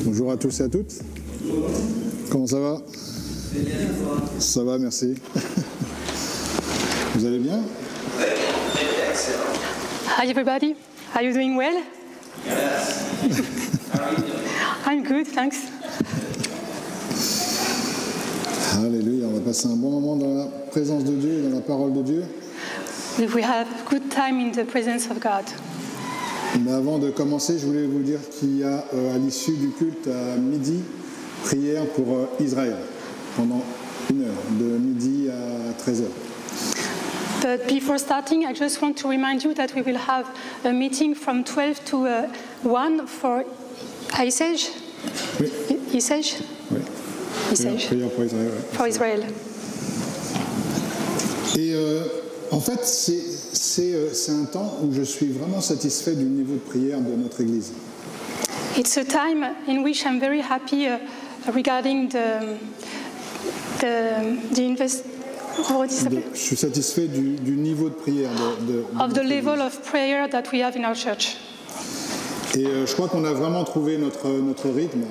Bonjour à tous et à toutes. Comment ça va? Ça va, merci. Vous allez bien? Hi everybody, are you doing well? Yes. How are you doing? I'm good, thanks. Alléluia, on va passer un bon moment dans la présence de Dieu et dans la parole de Dieu. We have a good time in the presence of God. Mais avant de commencer, je voulais vous dire qu'il y a à l'issue du culte à midi, prière pour Israël, pendant 1 heure, de midi à 13h. But before starting, I just want to remind you that we will have a meeting from 12 to 1 for Isage. Oui. Isage? Oui. Isage. Prière pour Israël. Ouais. For Israel. Et en fait, c'est un temps où je suis vraiment satisfait du niveau de prière de notre Église. It's a time in which I'm very happy regarding Je suis satisfait du niveau de prière of the level of prayer that we have in our church. Et je crois qu'on a vraiment trouvé notre rythme.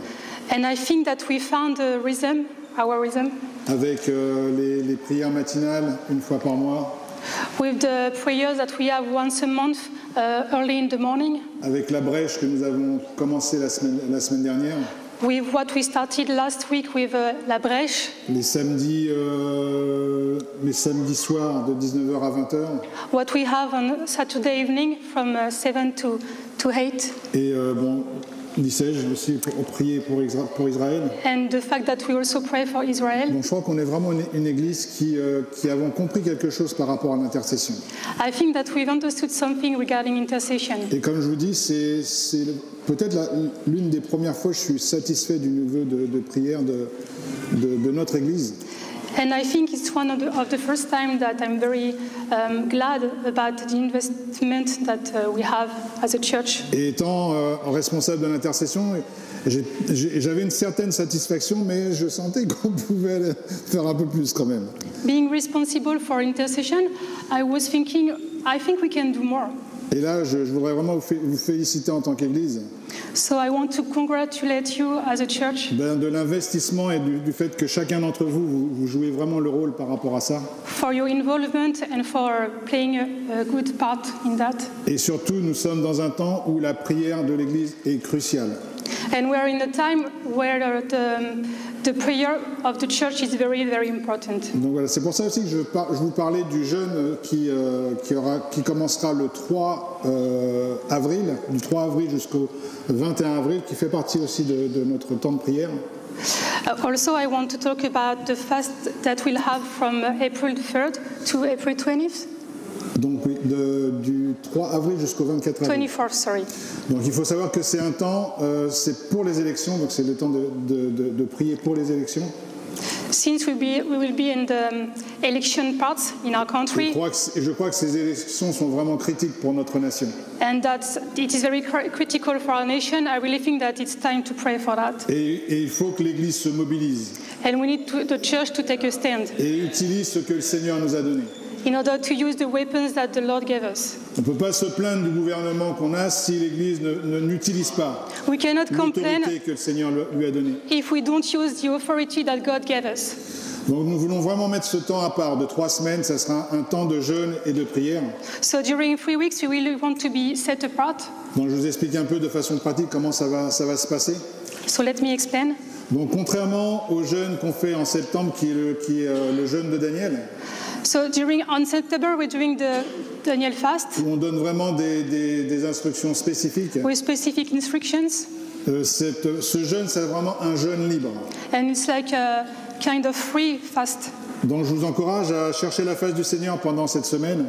And I think that we found a rhythm, our rhythm. Avec les prières matinales une fois par mois. With the prayers that we have once a month, early in the morning. Avec la brèche que nous avons commencé la semaine dernière. With what we started last week with la brèche. Les samedis soirs de 19h à 20h. What we have on Saturday evening from 7 to 8. Et bon, l'Isège aussi pour prier pour Israël. And the fact that we also pray for Israel. Donc je crois qu'on est vraiment une église qui avons compris quelque chose par rapport à l'intercession. I think that we've understood something regarding intercession. Et comme je vous dis, c'est peut-être l'une des premières fois que je suis satisfait du niveau de prière de notre église. And I think it's one of the first time that I'm very glad about the investment that we have as a church. Et étant responsable de l'intercession, j'avais une certaine satisfaction, mais je sentais qu'on pouvait faire un peu plus quand même. Being responsible for intercession, I was thinking, I think we can do more. Et là, je voudrais vraiment vous féliciter en tant qu'Église. So I want to congratulate you as a church. De l'investissement et du fait que chacun d'entre vous jouez vraiment le rôle par rapport à ça. For your involvement and for playing a good part in that. Et surtout, nous sommes dans un temps où la prière de l'Église est cruciale. And we are in a time where the prayer of the church is very, very important. Donc voilà, c'est pour ça aussi que je vous parlais du jeûne qui commencera le 3 avril, du 3 avril jusqu'au 21 avril, qui fait partie aussi de notre temps de prière. Also, I want to talk about the fast that we'll have from April 3rd to April 20th. Donc oui, du 3 avril jusqu'au 24 avril. 24th, sorry. Donc il faut savoir que c'est un temps, c'est pour les élections, donc c'est le temps de prier pour les élections. Since we will be in the election parts in our country. Je crois que ces élections sont vraiment critiques pour notre nation. And that it is very critical for our nation. I really think that it's time to pray for that. Et il faut que l'Église se mobilise. And we need the church to take a stand. Et utilise ce que le Seigneur nous a donné. In order to use the weapons that the Lord gave us. On ne peut pas se plaindre du gouvernement qu'on a si l'Église n'utilise pas l'autorité que le Seigneur lui a donnée. If we don't use the authority that God gave us. Donc nous voulons vraiment mettre ce temps à part de 3 semaines, ça sera un temps de jeûne et de prière. So during 3 weeks we really want to be set apart. Donc je vous explique un peu de façon pratique comment ça va se passer. So let me explain. Donc contrairement au jeûne qu'on fait en septembre qui est le jeûne de Daniel. So on September we're doing the Daniel fast. Où on donne vraiment des instructions spécifiques. With specific instructions. Ce jeûne, c'est vraiment un jeûne libre. And it's like a kind of free fast. Donc je vous encourage à chercher la face du Seigneur pendant cette semaine.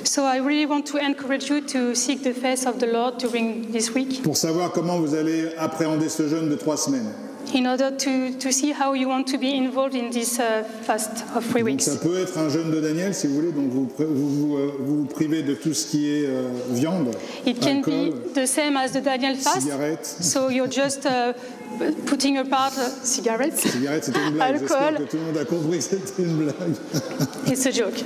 So I really want to encourage you to seek the face of the Lord during this week. Pour savoir comment vous allez appréhender ce jeûne de 3 semaines. In order to see how you want to be involved in this fast of 3 weeks. Donc ça peut être un jeûne de Daniel si vous voulez, donc vous privez de tout ce qui est viande, It can be the same as the Daniel fast. Cigarettes. So you're just putting apart cigarettes. Cigarettes, c'était une blague. Alcohol. J'espère que tout le monde a compris que c'était une blague. It's a joke.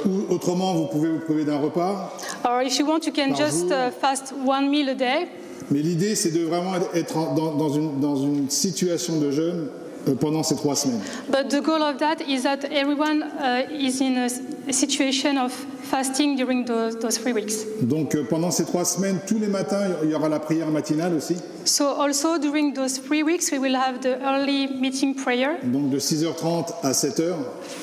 Ou autrement, vous pouvez vous priver d'un repas. Or if you want, you can just fast 1 meal a day. Mais l'idée, c'est de vraiment être dans une situation de jeûne pendant ces 3 semaines. But the goal of that is that everyone is in a situation of fasting during those 3 weeks. Donc pendant ces 3 semaines, tous les matins, il y aura la prière matinale aussi. So also during those 3 weeks, we will have the early meeting prayer Donc de 6h30 à 7h.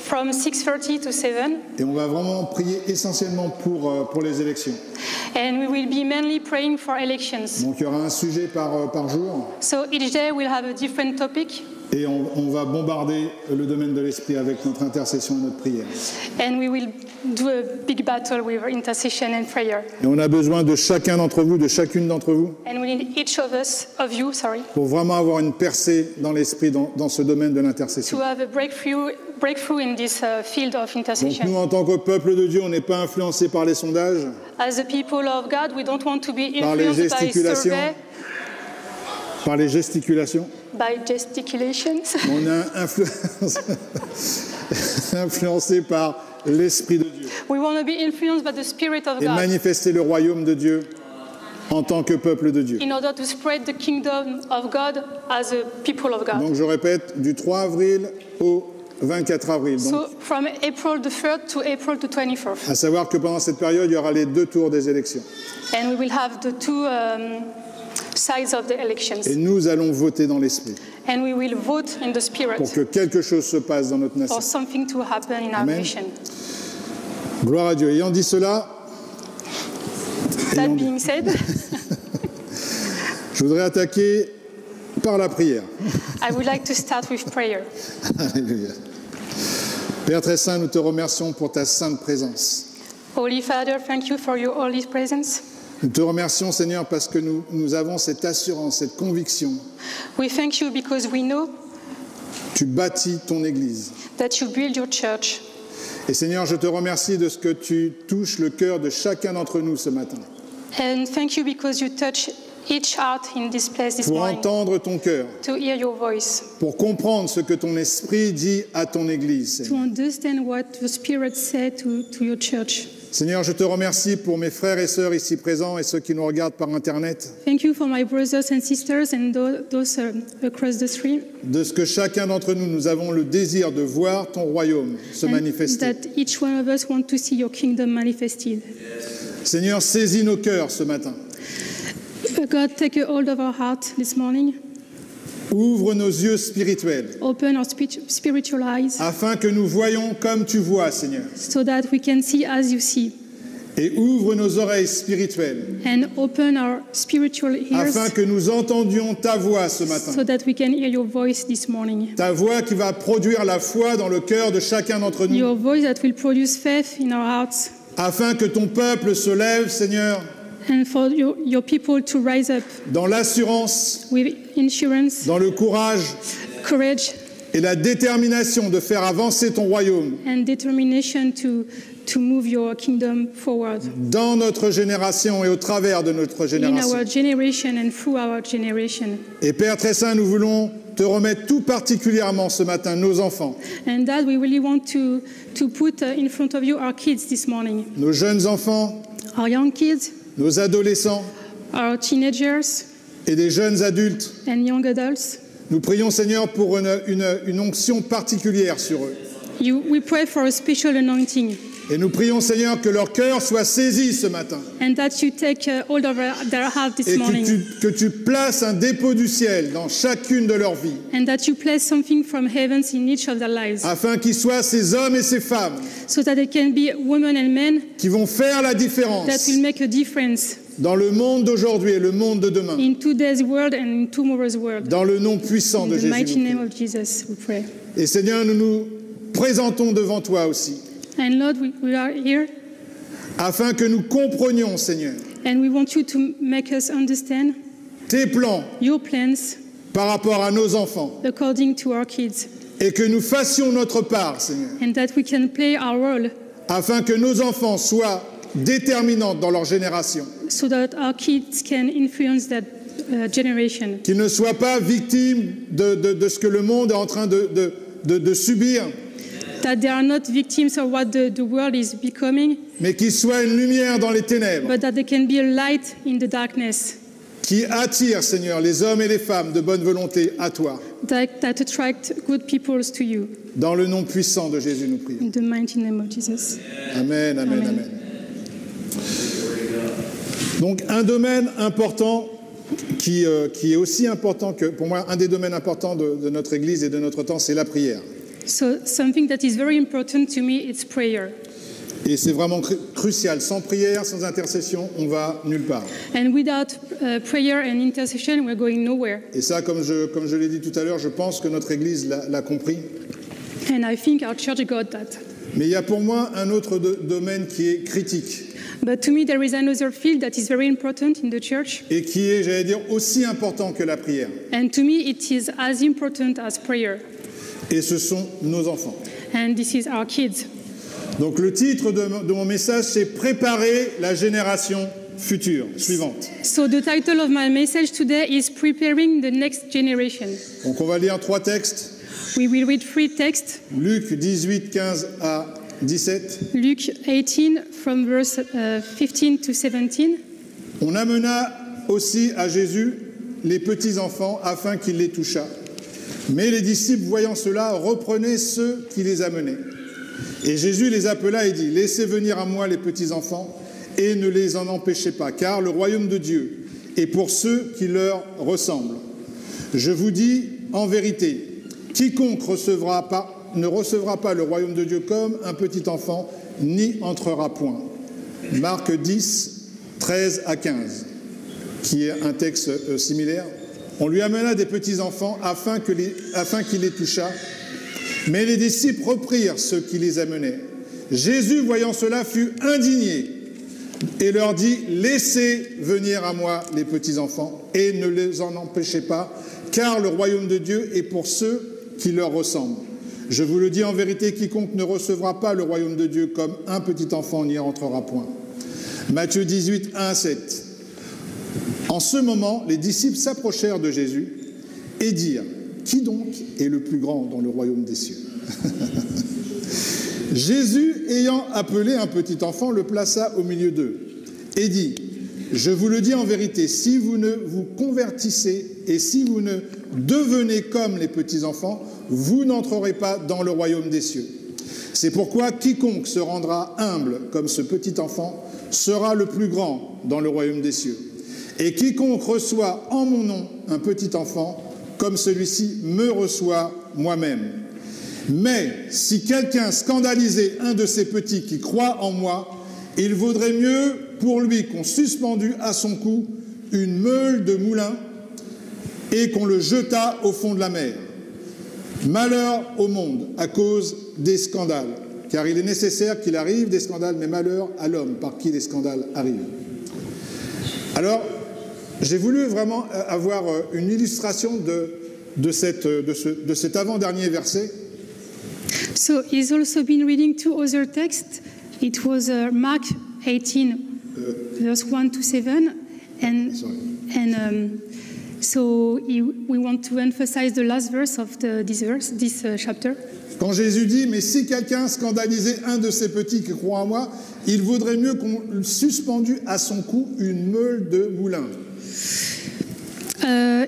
from 6:30 to 7. Et on va vraiment prier essentiellement pour les élections. And we will be mainly praying for elections. Donc il y aura un sujet par jour. So each day we'll have a different topic. Et on va bombarder le domaine de l'esprit avec notre intercession et notre prière. And we will do a big battle with intercession and prayer. Et on a besoin de chacun d'entre vous, de chacune d'entre vous, And we need each of you, pour vraiment avoir une percée dans l'esprit dans ce domaine de to l'intercession. have a breakthrough in this field of Donc intercession. nous, en tant que peuple de Dieu, on n'est pas influencé par les sondages, As the people of God, we don't want to be par les influenced by gesticulations, survey, par les gesticulations. by gesticulations. On est influencé par l'Esprit de Dieu We want to be influenced by the Spirit of et God manifester le royaume de Dieu en tant que peuple de Dieu. in order to spread the kingdom of God as a people of God. Donc je répète, du 3 avril au 24 avril. Donc, So from April the 3rd to April the 24th. à savoir que pendant cette période, il y aura les 2 tours des élections. And we will have the two sides of the elections. Et nous allons voter dans l'Esprit And we will vote in the pour Spirit que quelque chose se passe dans notre nation. for something to happen in our Amen. nation. Gloire à Dieu. Ayant dit cela, That being said, je voudrais attaquer par la prière. I would like to start with prayer. Alléluia. Père très saint, nous te remercions pour ta sainte présence. Holy Father, thank you for your holy presence. Nous te remercions, Seigneur, parce que nous avons cette assurance, cette conviction. We thank you because we know Tu bâtis ton Église. that you build your church. Et Seigneur, je te remercie de ce que tu touches le cœur de chacun d'entre nous ce matin. And thank you because you touch each heart in this place this Pour morning entendre ton cœur, to hear your voice, pour comprendre ce que ton esprit dit à ton Église, to Seigneur. understand what the Spirit said to your church. Seigneur, je te remercie pour mes frères et sœurs ici présents et ceux qui nous regardent par Internet, Thank you for my brothers and sisters and those across the stream. de ce que chacun d'entre nous, nous avons le désir de voir ton royaume se And manifester. that each one of us want to see your kingdom manifested. Seigneur, saisis nos cœurs ce matin. God, take a hold of our heart this morning. Ouvre nos yeux spirituels Open our spiritual eyes afin que nous voyions comme tu vois, Seigneur. so that we can see as you see. Et ouvre nos oreilles spirituelles And open our spiritual ears afin que nous entendions ta voix ce matin. so that we can hear your voice this morning. Ta voix qui va produire la foi dans le cœur de chacun d'entre nous. Your voice that will produce faith in our hearts. Afin que ton peuple se lève, Seigneur, And for your people to rise up dans l'assurance, with insurance, dans le courage courage, et la détermination de faire avancer ton royaume and determination to move your kingdom forward dans notre génération et au travers de notre in génération. our generation and through our generation. Et Père très saint, nous voulons te remettre tout particulièrement ce matin nos enfants, And that we really want to put in front of you our kids this morning, nos jeunes enfants, our young kids, nos adolescents our teenagers et des jeunes adultes. and young adults. Nous prions, Seigneur, pour une onction particulière sur eux. We pray for a special anointing Et nous prions, Seigneur, que leur cœur soit saisi ce matin and that you take hold of their heart this et morning que tu places un dépôt du ciel dans chacune de leurs vies and that you place something from heavens in each of their lives afin qu'ils soient ces hommes et ces femmes so that they can be women and men qui vont faire la that différence will make a difference dans le monde d'aujourd'hui et le monde de demain. in today's world and in tomorrow's world. Dans le nom puissant In de the Jésus. mighty nous name prions. of Jesus, we pray. Et Seigneur, nous nous présentons devant toi aussi And Lord, we are here afin que nous comprenions, Seigneur, and we want you to make us understand tes plans your plans par rapport à nos enfants according to our kids et que nous fassions notre part, Seigneur, and that we can play our role afin que nos enfants soient déterminants dans leur génération, so that our kids can influence that generation. qu'ils ne soient pas victimes de ce que le monde est en train de subir, That they are not victims of what the world is becoming, mais qu'ils soient une lumière dans les ténèbres, but that they can be a light in the darkness. qui attire, Seigneur, les hommes et les femmes de bonne volonté à toi. that attract good people to you. Dans le nom puissant de Jésus, nous prions. In the mighty name of Jesus. Amen, amen, Amen. amen. Donc un domaine important qui est aussi important que, pour moi, un des domaines importants de notre Église et de notre temps, c'est la prière. So something that is very important to me is prayer. Et c'est vraiment crucial. Sans prière, sans intercession, on va nulle part. And without prayer and intercession, we're going nowhere. Et ça, comme je l'ai dit tout à l'heure, je pense que notre Église l'a compris. And I think our church got that. Mais il y a pour moi un autre domaine qui est critique But to me, there is another field that is very important in the church. et qui est, j'allais dire, aussi important que la prière. And to me, it is as important as prayer. Et ce sont nos enfants. And this is our kids. Donc le titre de mon message, c'est « Préparer la génération future, suivante So the title of my message today is Preparing the Next Generation. ». Donc on va lire 3 textes. We will read 3 texts. Luc 18, 15 à 17. Luke 18 from verse 15 to 17. On amena aussi à Jésus les petits-enfants afin qu'il les touchât. Mais les disciples, voyant cela, reprenaient ceux qui les amenaient. Et Jésus les appela et dit, « Laissez venir à moi les petits-enfants et ne les en empêchez pas, car le royaume de Dieu est pour ceux qui leur ressemblent. Je vous dis en vérité, quiconque ne recevra pas le royaume de Dieu comme un petit enfant, n'y entrera point. » Marc 10, 13 à 15, qui est un texte similaire. On lui amena des petits-enfants afin qu'il les touchât. Mais les disciples reprirent ceux qui les amenaient. Jésus, voyant cela, fut indigné et leur dit, « Laissez venir à moi les petits-enfants et ne les en empêchez pas, car le royaume de Dieu est pour ceux qui leur ressemblent. Je vous le dis en vérité, quiconque ne recevra pas le royaume de Dieu comme un petit enfant n'y entrera point. » Matthieu 18, 1 à 7. En ce moment, les disciples s'approchèrent de Jésus et dirent, « Qui donc est le plus grand dans le royaume des cieux ?» Jésus, ayant appelé un petit enfant, le plaça au milieu d'eux et dit, « Je vous le dis en vérité, si vous ne vous convertissez et si vous ne devenez comme les petits-enfants, vous n'entrerez pas dans le royaume des cieux. C'est pourquoi quiconque se rendra humble comme ce petit enfant sera le plus grand dans le royaume des cieux. Et quiconque reçoit en mon nom un petit enfant, comme celui-ci me reçoit moi-même. Mais si quelqu'un scandalisait un de ces petits qui croient en moi, il vaudrait mieux pour lui qu'on suspendût à son cou une meule de moulin et qu'on le jetât au fond de la mer. Malheur au monde à cause des scandales, car il est nécessaire qu'il arrive des scandales, mais malheur à l'homme par qui les scandales arrivent. » Alors, j'ai voulu vraiment avoir une illustration de cet avant-dernier verset. So he's also been reading 2 other texts. It was Mark 18, verse 1 to 7, so we want to emphasize the last verse of this chapter. Quand Jésus dit, mais si quelqu'un scandalisait un de ces petits qui croient en moi, il vaudrait mieux qu'on suspendu à son cou une meule de moulin.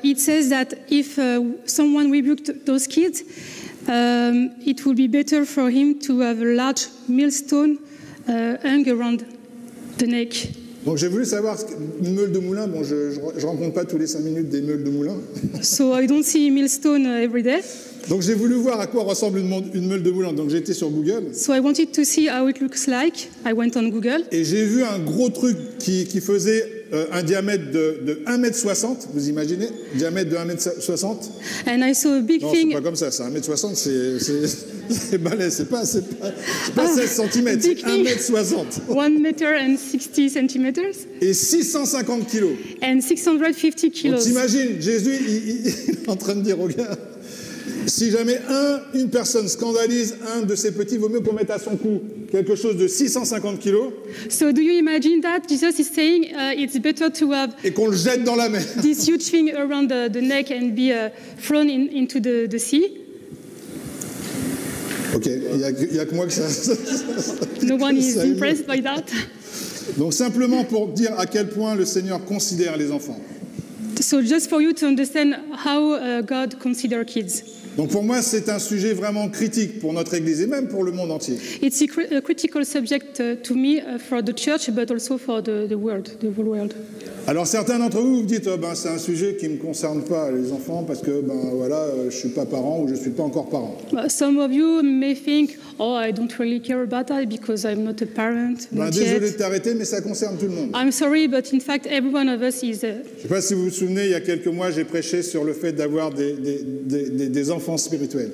It says that if someone rebuked those kids, it would be better for him to have a large millstone hung around the neck. Donc j'ai voulu savoir, une meule de moulin, bon je ne rencontre pas tous les 5 minutes des meules de moulin. So I don't see millstone every day. Donc j'ai voulu voir à quoi ressemble une meule de moulin. Donc j'ai été sur Google. So I wanted to see how it looks like. I went on Google. Et j'ai vu un gros truc qui faisait un diamètre de 1,60 m, vous imaginez, diamètre de 1,60 m. And I saw a big non, thing. c'est pas comme ça, c'est 1,60 m, c'est balèze, c'est pas 16 cm, c'est 1,60 m. 1 meter and 60 centimeters. Et 650 kilos. And 650 kilos. Donc t'imagines, Jésus, il est en train de dire aux gars, si jamais une personne scandalise un de ses petits, il vaut mieux qu'on mette à son cou quelque chose de 650 kilos. So do you imagine that? Jesus is saying it's better to have et qu'on le jette dans la mer. This huge thing around the neck and be thrown into the sea. Ok, il y a que moi que ça. No one is impressed by that. Donc simplement pour dire à quel point le Seigneur considère les enfants. So just for you to understand how God considers kids. Donc pour moi, c'est un sujet vraiment critique pour notre Église et même pour le monde entier. It's a critical subject to me for the church, but also for the world, the whole world. Alors certains d'entre vous vous dites, c'est un sujet qui ne me concerne pas, les enfants, parce que voilà, je suis pas parent ou je suis pas encore parent. Some of you may think, oh, I don't really care about that because I'm not a parent. Désolé de t'arrêter, mais ça concerne tout le monde. I'm sorry, but in fact, every one of us is. Je ne sais pas si vous vous souvenez, il y a quelques mois, j'ai prêché sur le fait d'avoir des enfants spirituels.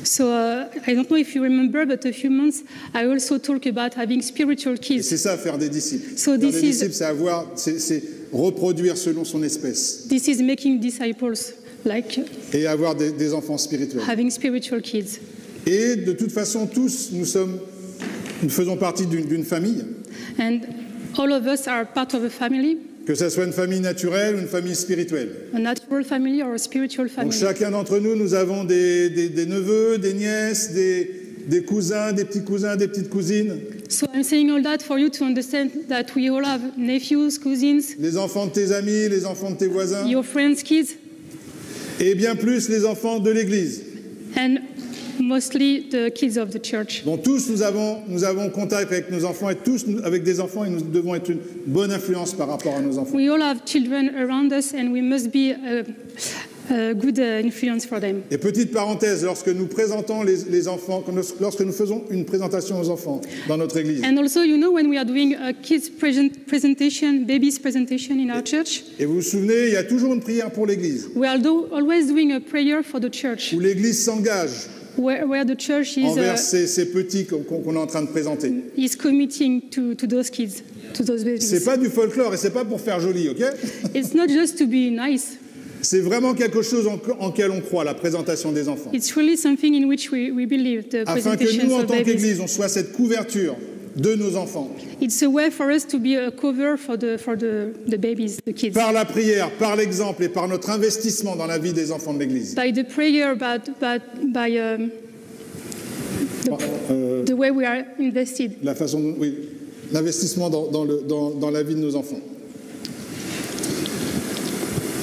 So I don't know if you remember, but a few months I also talked about having spiritual Et kids. c'est ça, faire des disciples. So Faire this des is- disciples, c'est reproduire selon son espèce This is making disciples, like et avoir des enfants spirituels. having spiritual kids. Et de toute façon, tous, nous faisons partie d'une famille, And all of us are part of a family, que ce soit une famille naturelle ou une famille spirituelle. a natural family or a spiritual Donc family. chacun d'entre nous, nous avons des neveux, des nièces, des cousins, des petits cousins, des petites cousines, So I'm saying all that for you to understand that we all have nephews, cousins, les enfants de tes amis, les enfants de tes voisins, your friends' kids, et bien plus les enfants de l'Église. and mostly the kids of the church. Donc tous nous avons contact avec nos enfants et tous avec des enfants et nous devons être une bonne influence par rapport à nos enfants. We all have children around us, and we must be a good influence for them. Et petite parenthèse, lorsque nous présentons les enfants, lorsque nous faisons une présentation aux enfants dans notre église, And also, you know, when we are doing a kids presentation, babies presentation in our church, et vous vous souvenez, il y a toujours une prière pour l'église, we are always doing a prayer for the church, où l'église s'engage where the church envers ces petits qu'on est en train de présenter. is committing to those kids, to those C'est babies. pas du folklore et c'est pas pour faire joli, ok? It's not just to be nice. C'est vraiment quelque chose en quel on croit, la présentation des enfants. It's really something in which we believe, the Afin que nous, presentations en of tant babies. qu'église, on soit cette couverture de nos enfants. It's a way for us to be a cover for the babies, the kids. Par la prière, par l'exemple et par notre investissement dans la vie des enfants de l'église. By the prayer, by the way we are invested. La façon dont, oui, l'investissement dans la vie de nos enfants.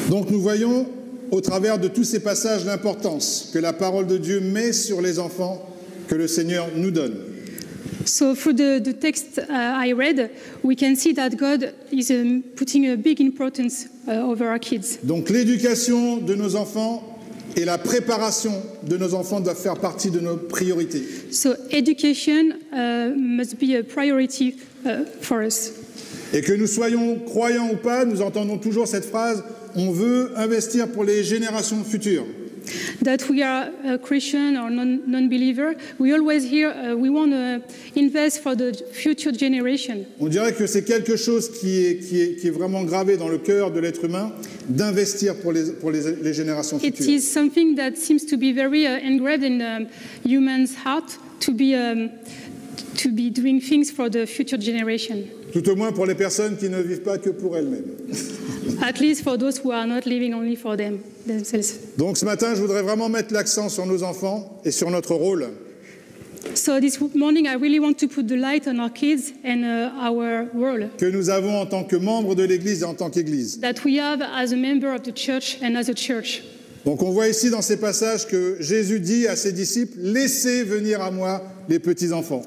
Donc nous voyons au travers de tous ces passages l'importance que la parole de Dieu met sur les enfants que le Seigneur nous donne. So through the text I read, we can see that God is putting a big importance over our kids. Donc l'éducation de nos enfants et la préparation de nos enfants doivent faire partie de nos priorités. So education must be a priority for us. Et que nous soyons croyants ou pas, nous entendons toujours cette phrase, on veut investir pour les générations futures. That we are a Christian or non-believer, we always hear we want to invest for the future generation. On dirait que c'est quelque chose qui est vraiment gravé dans le cœur de l'être humain, d'investir pour les générations It futures. is something that seems to be very engraved in human's heart to be doing things for the future generation. Tout au moins pour les personnes qui ne vivent pas que pour elles-mêmes. At least for those who are not living only for themselves. Donc ce matin, je voudrais vraiment mettre l'accent sur nos enfants et sur notre rôle. So this morning, I really want to put the light on our kids and our role Que nous avons en tant que membres de l'Église et en tant qu'Église. that we have as a member of the church and as a church. Donc on voit ici dans ces passages que Jésus dit à ses disciples, laissez venir à moi les petits-enfants.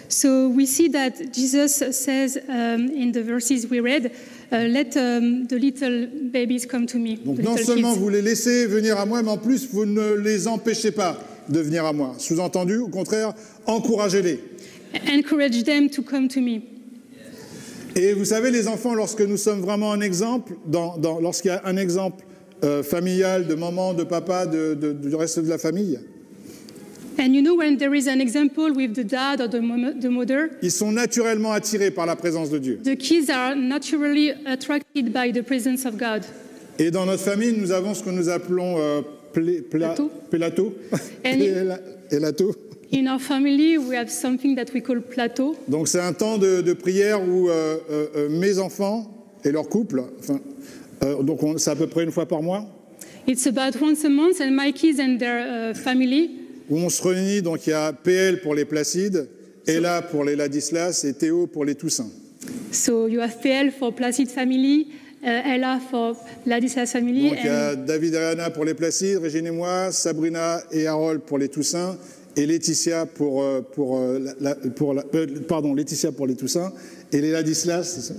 So we see that Jesus says in the verses we read, let the little babies come to me. Donc the non little seulement kids. vous les laissez venir à moi, mais en plus vous ne les empêchez pas de venir à moi. Sous-entendu, au contraire, encouragez-les. Encourage them to come to me. Et vous savez, les enfants, lorsque nous sommes vraiment un exemple, lorsqu'il y a un exemple familial de maman, de papa, du reste de la famille, And you know, when there is an example with the dad or the mother, ils sont naturellement attirés par la présence de Dieu. the kids are naturally attracted by the presence of God. Et dans notre famille, nous avons ce que nous appelons Plateau. Pélato. And Pélato. in our family, we have something that we call plateau. Donc c'est un temps de prière où mes enfants et leur couple, donc c'est à peu près une fois par mois, It's about once a month, and my kids and their family, où on se réunit, donc il y a PL pour les Placides, Ella pour les Ladislas et Théo pour les Toussaints. so you have PL for Placid family, Ella for Ladislas family, Donc il y a David et Anna pour les Placides, Régine et moi, Sabrina et Harold pour les Toussaints, et Laetitia Laetitia pour les Toussaints, et les Ladislas.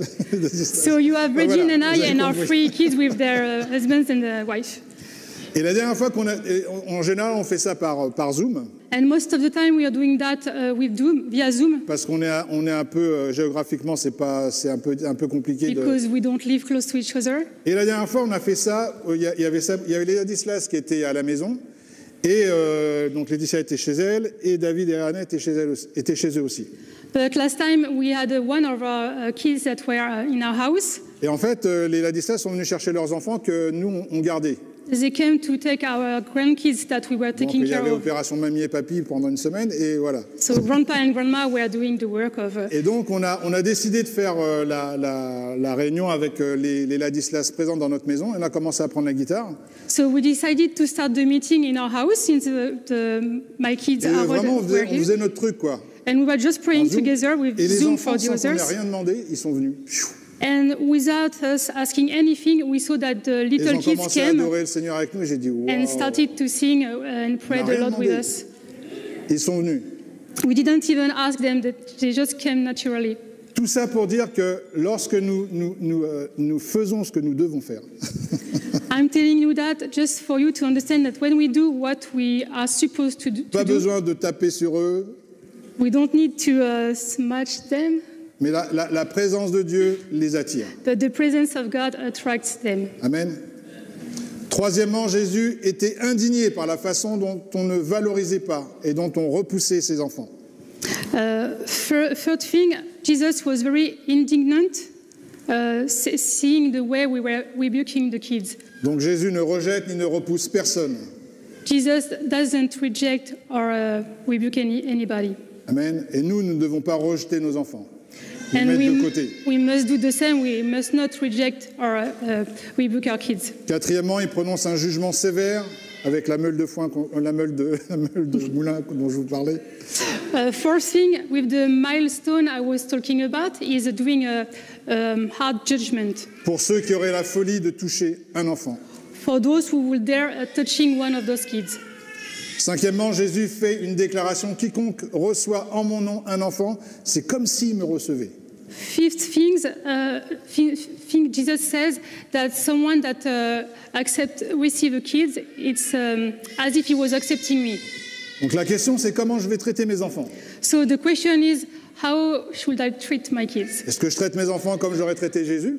So you have Regine Voilà, and vous I avez and our compris. 3 kids with their husbands and wife. Et la dernière fois en général, on fait ça par Zoom, And most of the time we are doing that via Zoom, parce qu'on est un peu géographiquement, c'est un peu compliqué. because we don't live close to each other. Et la dernière fois, on a fait ça. Il y avait les Ladislas qui étaient à la maison, et donc Laetitia était chez elle, et David et Anna étaient chez eux aussi. But last time we had one of our kids that were in our house. Et en fait, les Ladislas sont venus chercher leurs enfants que nous on gardait. They came to take our grandkids that we were Donc taking il y care avait of. opération mamie et papy pendant une semaine, et voilà. So grandpa and grandma were doing the work of. Et donc on a décidé de faire la réunion avec les Ladislas présents dans notre maison, et on a commencé à prendre la guitare. So we decided to start the meeting in our house since my kids Et are vraiment, on were here. faisait notre truc, quoi. And we were just En praying Zoom. together with Et les Zoom enfants, for the sans qu'on ait others. rien demandé, ils sont venus. Pfiou. And without us asking anything, we saw that the Ils little ont kids commencé à came adorer le Seigneur avec nous, et j'ai dit, wow. and started to sing and pray On n'a the rien Lord with demandé. us. Ils sont venus. We didn't even ask them, that they just came naturally. Tout ça pour dire que lorsque nous faisons ce que nous devons faire, I'm telling you that just for you to understand that when we do what we are supposed to do, pas besoin de taper sur eux, we don't need to smash them, mais la présence de Dieu les attire. but the presence of God attracts them. Amen. Troisièmement, Jésus était indigné par la façon dont on ne valorisait pas et dont on repoussait ses enfants. Third thing, Jesus was very indignant seeing the way we were rebuking the kids. Donc Jésus ne rejette ni ne repousse personne. Jesus doesn't reject or rebuke anybody. Amen. Et nous ne devons pas rejeter nos enfants, les And mettre de côté. we must do the same. We must not reject or rebuke our kids. Quatrièmement, il prononce un jugement sévère avec la meule de foin, la meule de moulin dont je vous parlais. Fourth thing, with the milestone I was talking about, is doing a hard judgment Pour ceux qui auraient la folie de toucher un enfant. for those who will dare touching one of those kids. Cinquièmement, Jésus fait une déclaration: quiconque reçoit en mon nom un enfant, c'est comme s'il me recevait. Fifth thing, Jesus says that someone that receive a kid, it's as if he was accepting me. Donc la question, c'est comment je vais traiter mes enfants. So the question is, how should I treat my kids? Est-ce que je traite mes enfants comme j'aurais traité Jésus,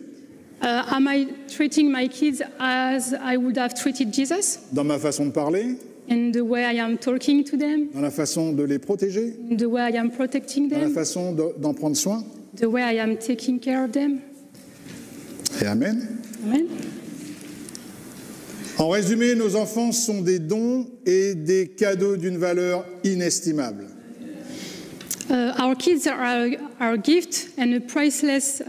Am I treating my kids as I would have treated Jesus? dans ma façon de parler, In the way I am talking to them, dans la façon de les protéger, in the way I am protecting dans la them, façon d'en prendre soin? the way I am taking care of them? Et amen. Amen. En résumé, nos enfants sont des dons et des cadeaux d'une valeur inestimable. Our kids are a gift and a priceless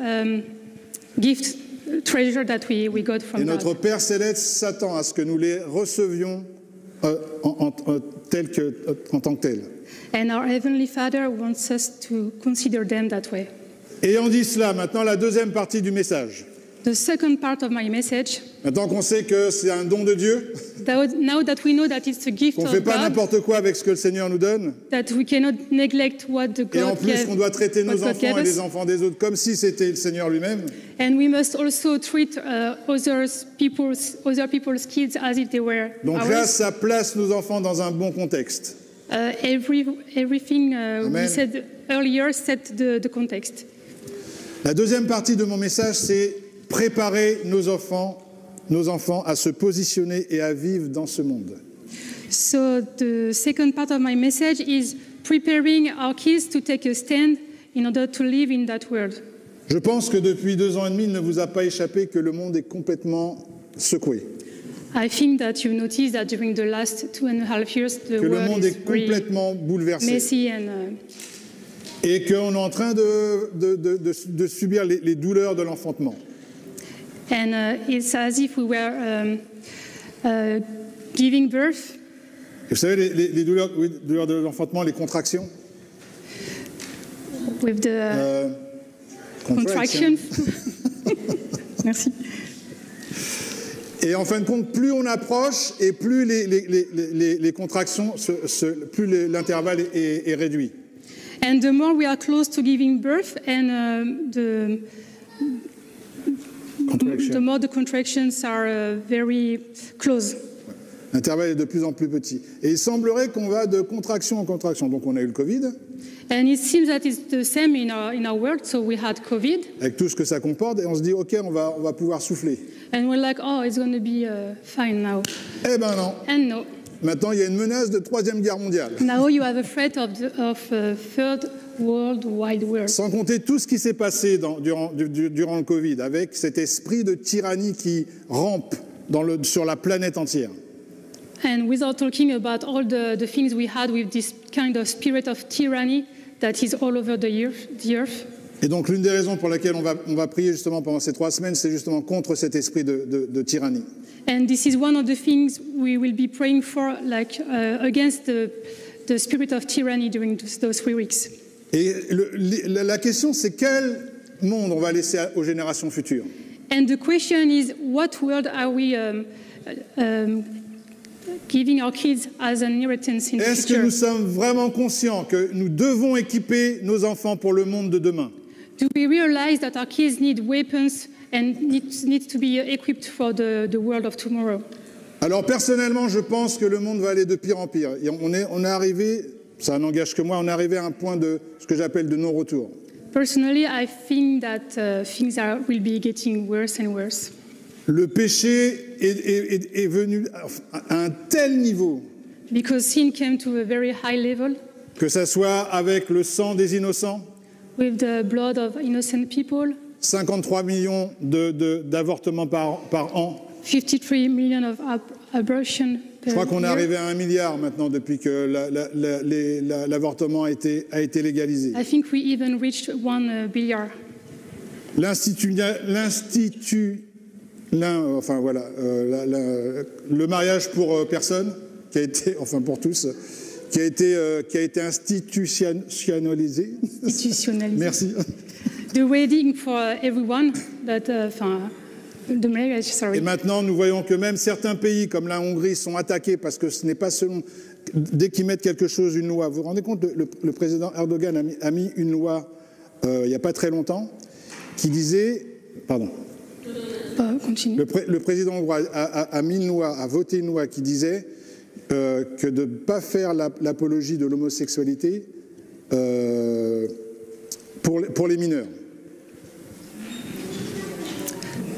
gift, treasure that we got Et from notre God. Père Céleste s'attend à ce que nous les recevions en tant que tels. And our Heavenly Father wants us to consider them that way. Ayant dit cela, maintenant la deuxième partie du message. The second part of my message, Maintenant qu'on sait que c'est un don de Dieu, now that we know that it's a gift qu'on ne fait of pas God, n'importe quoi avec ce que le Seigneur nous donne, that we cannot neglect what the et en God plus gave, qu'on doit traiter what nos God enfants gave et us. les enfants des autres comme si c'était le Seigneur lui-même, And we must also treat other people's kids as if they were donc là, ours. ça place nos enfants dans un bon contexte. Everything we Amen. said earlier set the context. La deuxième partie de mon message, c'est préparer nos enfants à se positionner et à vivre dans ce monde. So the second part of my message is preparing our kids to take a stand in order to live in that world. Je pense que depuis 2 ans et demi, il ne vous a pas échappé que le monde est complètement secoué, I think that you noticed that during the last 2.5 years, the que le world monde is est very complètement bouleversé messy and et qu'on est en train de subir les douleurs de l'enfantement. it's as if we were giving birth. Vous savez, les douleurs de l'enfantement, les contractions, With the contraction. Merci. Et en fin de compte, plus on approche et plus les contractions, plus l'intervalle est réduit. And the more we are close to giving birth, and the more the contractions are very close. L'intervalle est de plus en plus petit. Et il semblerait qu'on va de contraction en contraction. Donc on a eu le Covid. And it seems that it's the same in our world. So we had COVID. Avec tout ce que ça comporte, et on se dit, OK, on va pouvoir souffler. And we're like, oh, it's going to be fine now. Eh ben non. And no. Maintenant, il y a une menace de Troisième Guerre mondiale. Now you have a threat of Third World Wide War. Sans compter tout ce qui s'est passé durant le Covid, avec cet esprit de tyrannie qui rampe sur la planète entière. And without talking about all the things we had with this kind of spirit of tyranny that is all over the earth. Et donc l'une des raisons pour laquelle on va prier justement pendant ces 3 semaines, c'est justement contre cet esprit de tyrannie. And this is one of the things we will be praying for, like against the spirit of tyranny during those 3 weeks. Et la question, c'est quel monde on va laisser aux générations futures? And the question is, what world are we giving our kids as an inheritance in the Est-ce que future? nous sommes vraiment conscients que nous devons équiper nos enfants pour le monde de demain? Do we realize that our kids need weapons and need to be equipped for the world of tomorrow? Alors personnellement, je pense que le monde va aller de pire en pire. Et on est arrivé, ça n'engage que moi, on est arrivé à un point de ce que j'appelle de non-retour. Personally, I think that things will be getting worse and worse. Le péché est venu à un tel niveau Because sin came to a very high level, que ça soit avec le sang des innocents, with the blood of innocent people, 53 millions d'avortements par an. 53 million of abortion Je per crois qu'on est year. arrivé à 1 milliard maintenant depuis que l'avortement a été légalisé. I think we even reached 1 billion. Le mariage pour personne, qui a été, enfin pour tous, qui a été institutionnalisé. Institutionalisé. Merci. The wedding for everyone, the marriage, sorry. Et maintenant, nous voyons que même certains pays, comme la Hongrie, sont attaqués parce que ce n'est pas selon... Dès qu'ils mettent quelque chose, une loi. Vous vous rendez compte, le président Erdogan a mis une loi il n'y a pas très longtemps qui disait... Pardon. Continue. Le président hongrois a mis une loi, a voté une loi qui disait que de ne pas faire l'apologie de l'homosexualité pour les mineurs.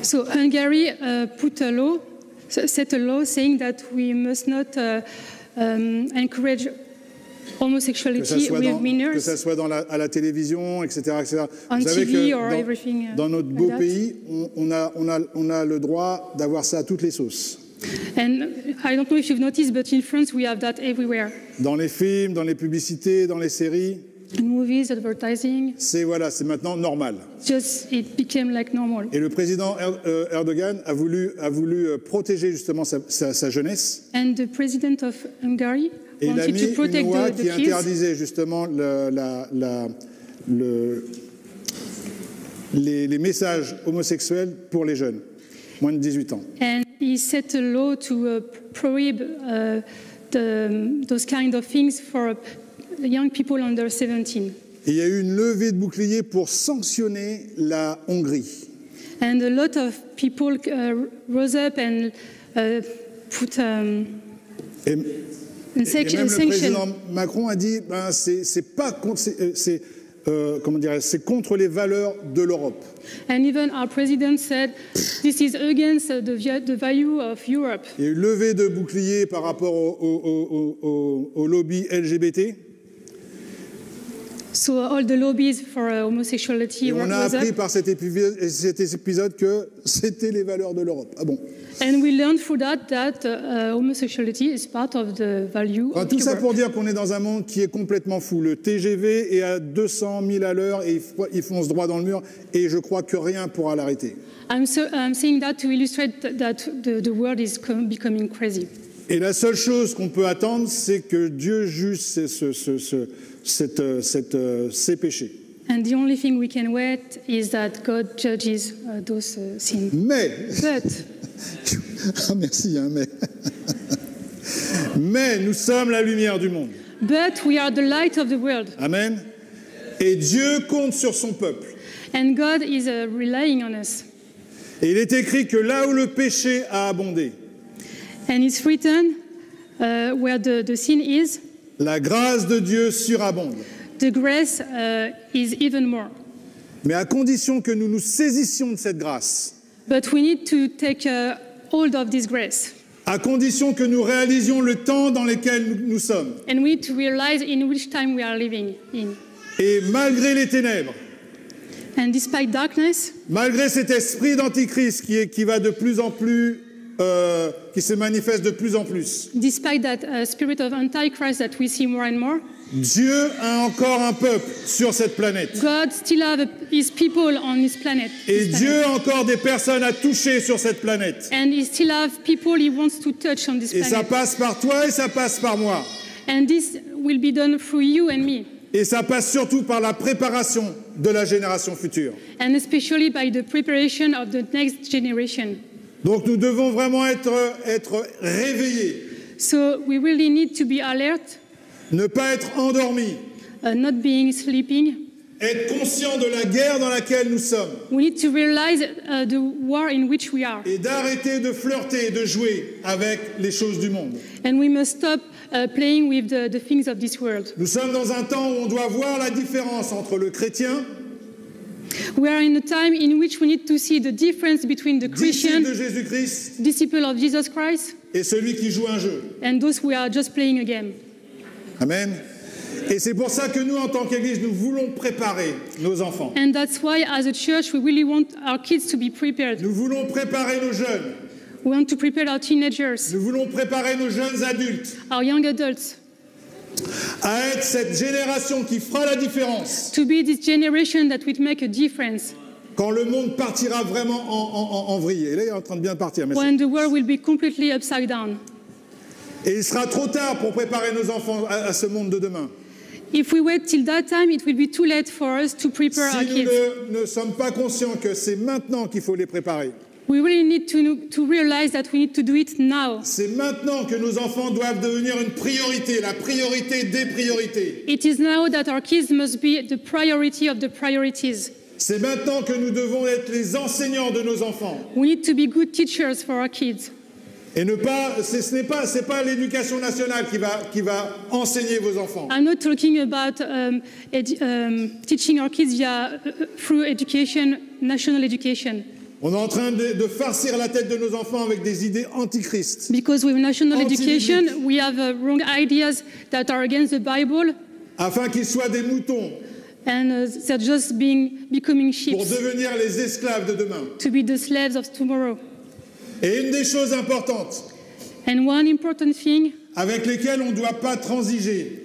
So Hungary set a law saying that we must not encourage homosexuality with minors. Que ça soit à la télévision, etc. etc. On Vous savez TV que or everything, dans notre like beau that. pays, on a le droit d'avoir ça à toutes les sauces. And I don't know if you've noticed, but in France we have that everywhere. Dans les films, dans les publicités, dans les séries, In movies, advertising, c'est maintenant normal. just it became like normal. Et le président Erdogan a voulu protéger justement sa jeunesse. And the president of Hungary Et il a wanted mis to une protect loi the qui kids. interdisait justement les messages homosexuels pour les jeunes, moins de 18 ans. And he set a law to prohibit those kind of things for young people under 17. Et il y a eu une levée de bouclier pour sanctionner la Hongrie. And a lot of people rose up and put Et même le sanction. président Macron a dit c'est contre les valeurs de l'Europe. And even our president said, this is against the value of Europe. Il y a eu levée de bouclier par rapport au lobby LGBT. So all the lobbies for homosexuality Et on a rose appris up. par cet épisode que c'était les valeurs de l'Europe. Ah bon. And we learned through that homosexuality is part of the value Enfin, of tout ça Europe. pour dire qu'on est dans un monde qui est complètement fou. Le TGV est à 200 000 à l'heure et il fonce droit dans le mur et je crois que rien pourra l'arrêter. I'm saying that to illustrate that the world is becoming crazy. Et la seule chose qu'on peut attendre, c'est que Dieu juge ces péchés. And the only thing we can wait is that God judges those sins. Mais But Ah, merci, hein, mais... mais nous sommes la lumière du monde. But we are the light of the world. Amen. Et Dieu compte sur son peuple. And God is relying on us. Et il est écrit que là où le péché a abondé, And it's written, where the sin is, la grâce de Dieu surabonde. the grace is even more. Mais à condition que nous nous saisissions de cette grâce, But we need to take hold of this grace. à condition que nous réalisions le temps dans lequel nous sommes. And we need to realize in which time we are living in. Et malgré les ténèbres, And despite darkness, malgré cet esprit d'antichrist qui va de plus en plus, qui se manifeste de plus en plus, despite that spirit of Antichrist that we see more and more, Dieu a encore un peuple sur cette planète. God still have his people on his planet. Et this Dieu planet. a encore des personnes à toucher sur cette planète. And he still have people he wants to touch on this Et ça planet. passe par toi et ça passe par moi. And this will be done through you and me. Et ça passe surtout par la préparation de la génération future. And especially by the preparation of the next generation. Donc nous devons vraiment être réveillés, So we really need to be alert, ne pas être endormis, not being sleeping. être conscients de la guerre dans laquelle nous sommes We need to realize the war in which we are. et d'arrêter de flirter et de jouer avec les choses du monde. And we must stop playing with the things of this world. Nous sommes dans un temps où on doit voir la différence entre le chrétien, We are in a time in which we need to see the difference between the disciple de Christian, Jésus-Christ, disciple of Jesus Christ, et celui qui joue un jeu. and those who are just playing a game. Amen. Et c'est pour ça que nous, en tant qu'Église, nous voulons préparer nos enfants. And that's why, as a church, we really want our kids to be prepared. Nous voulons préparer nos jeunes. We want to prepare our teenagers, Nous voulons préparer nos jeunes adultes our young adults, à être cette génération qui fera la différence to be this generation that will make a difference quand le monde partira vraiment en vrille. Et là, il est en train de bien partir. Merci. when the world will be completely upside down. Et il sera trop tard pour préparer nos enfants à ce monde de demain. If we wait till that time, it will be too late for us to prepare our Si nous kids. ne sommes pas conscients que c'est maintenant qu'il faut les préparer, We really need to realize that we need to do it now. c'est maintenant que nos enfants doivent devenir une priorité, la priorité des priorités. It is now that our kids must be the priority of the priorities. C'est maintenant que nous devons être les enseignants de nos enfants. We need to be good teachers for our kids. Et ne pas, c'est pas l'éducation nationale qui va enseigner vos enfants. I'm not talking about teaching our kids through education, national education. On est en train de farcir la tête de nos enfants avec des idées antichristes. Because with national Anti-biblique. education, we have wrong ideas that are against the Bible, Afin qu'ils soient des moutons and they're just becoming sheep pour devenir les esclaves de demain. to be the slaves of tomorrow. Et une des choses importantes And one important thing, avec lesquelles on ne doit pas transiger,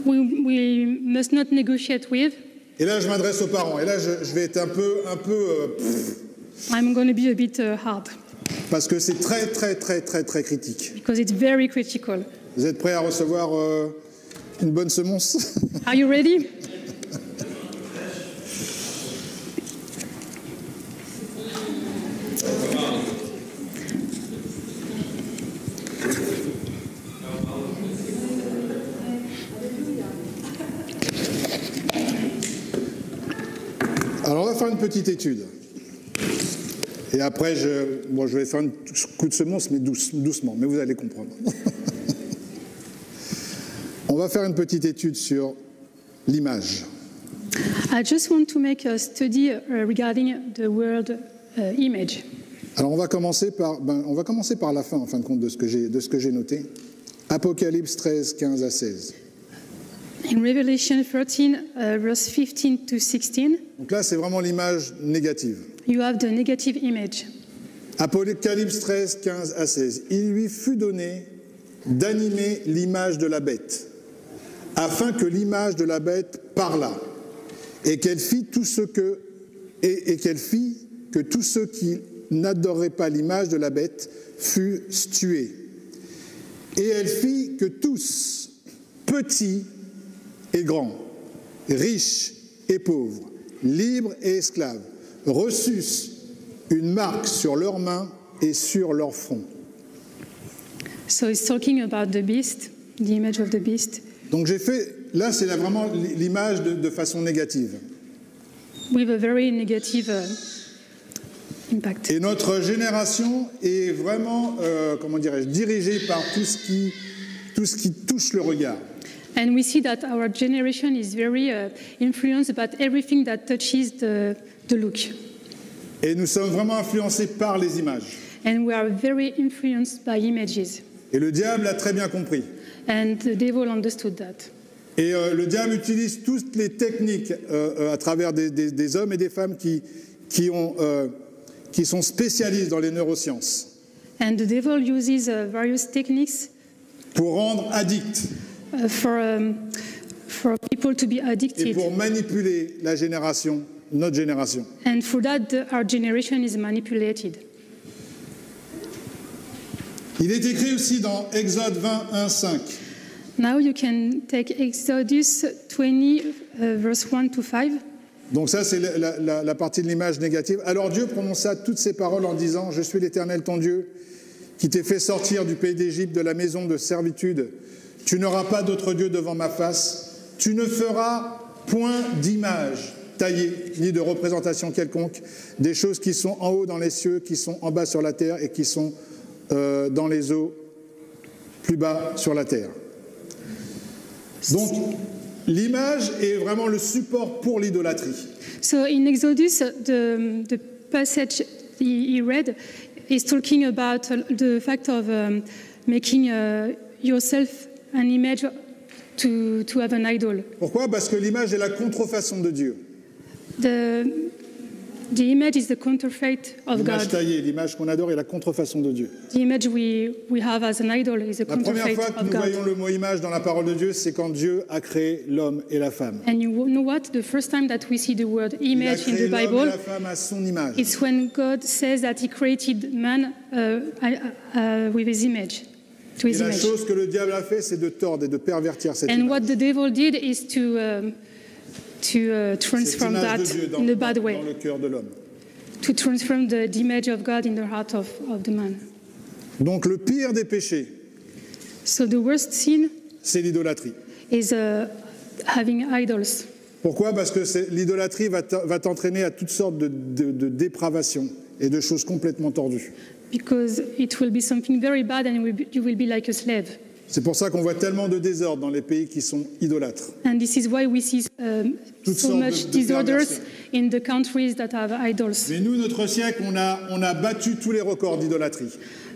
we must not negotiate with. et là je m'adresse aux parents, et là je vais être un peu I'm going to be a bit hard parce que c'est très critique. because it's very critical. Vous êtes prêts à recevoir une bonne semonce? Are you ready? Alors on va faire une petite étude. Et après, je vais faire un coup de semonce, mais doucement, mais vous allez comprendre. On va faire une petite étude sur l'image. I just want to make a study regarding the word image. Alors on va commencer par la fin, en fin de compte, de ce que j'ai noté. Apocalypse 13, 15 à 16. In Revelation 13, verse 15 to 16, Donc là, c'est vraiment l'image négative. you have the negative image. Apocalypse 13, 15 à 16. Il lui fut donné d'animer l'image de la bête, afin que l'image de la bête parlât, et qu'elle fit tout ce que tous ceux qui n'adoreraient pas l'image de la bête fussent tués. Et elle fit que tous, petits et grands, riches et pauvres, libres et esclaves, reçussent une marque sur leurs mains et sur leur front. So it's talking about the beast, the image of the beast, Donc j'ai fait, là c'est vraiment l'image de façon négative. with a very negative impact. Et notre génération est vraiment, comment dirais-je, dirigée par tout ce qui touche le regard. And we see that our generation is very influenced about everything that touches the look. Et nous sommes vraiment influencés par les images. And we are very influenced by images. Et le diable a très bien compris. And the devil understood that. Et le diable utilise toutes les techniques à travers des hommes et des femmes qui sont spécialistes dans les neurosciences And the devil uses various techniques pour rendre addicts for people to be et addicted. pour manipuler la génération, notre génération. And for that, our generation is manipulated. Il est écrit aussi dans Exode 20, 1, 5. Now you can take Exodus 20, verse 1 to 5. Donc ça, c'est la partie de l'image négative. Alors Dieu prononça toutes ces paroles en disant « Je suis l'Éternel ton Dieu, qui t'ai fait sortir du pays d'Égypte, de la maison de servitude. Tu n'auras pas d'autre Dieu devant ma face. Tu ne feras point d'image taillée, ni de représentation quelconque, des choses qui sont en haut dans les cieux, qui sont en bas sur la terre et qui sont dans les eaux plus bas sur la terre. » Donc, l'image est vraiment le support pour l'idolâtrie. So in Exodus, the passage he read is talking about the fact of making yourself an image to have an idol. Pourquoi? Parce que l'image est la contrefaçon de Dieu. The image is the counterfeit of L'image God. taillée, l'image qu'on adore est la contrefaçon de Dieu. The image we have as an idol is a La première counterfeit fois que of nous God. voyons le mot image dans la parole de Dieu, c'est quand Dieu a créé l'homme et la femme. And you know what? The first time that we see the word Il a image in créé the l'homme et Bible, la femme à son image. it's when God says that He created man with His image, to Et His la image. chose que le diable a fait, c'est de tordre et de pervertir cette And image. what the devil did is to Cette transform image that de Dieu in a bad way, dans le cœur de l'homme. to transform the image of God in the heart of the man. Donc le pire des péchés, So the worst sin c'est l'idolâtrie. is having idols. Pourquoi? Parce que l'idolâtrie va t'entraîner à toutes sortes de dépravations et de choses complètement tordues. Because it will be something very bad and you will be like a slave. C'est pour ça qu'on voit tellement de désordre dans les pays qui sont idolâtres. And this is why we see Toutes so sortes much de disorders perversions. in the countries that have idols. Mais nous, notre siècle, on a battu tous les records d'idolâtrie.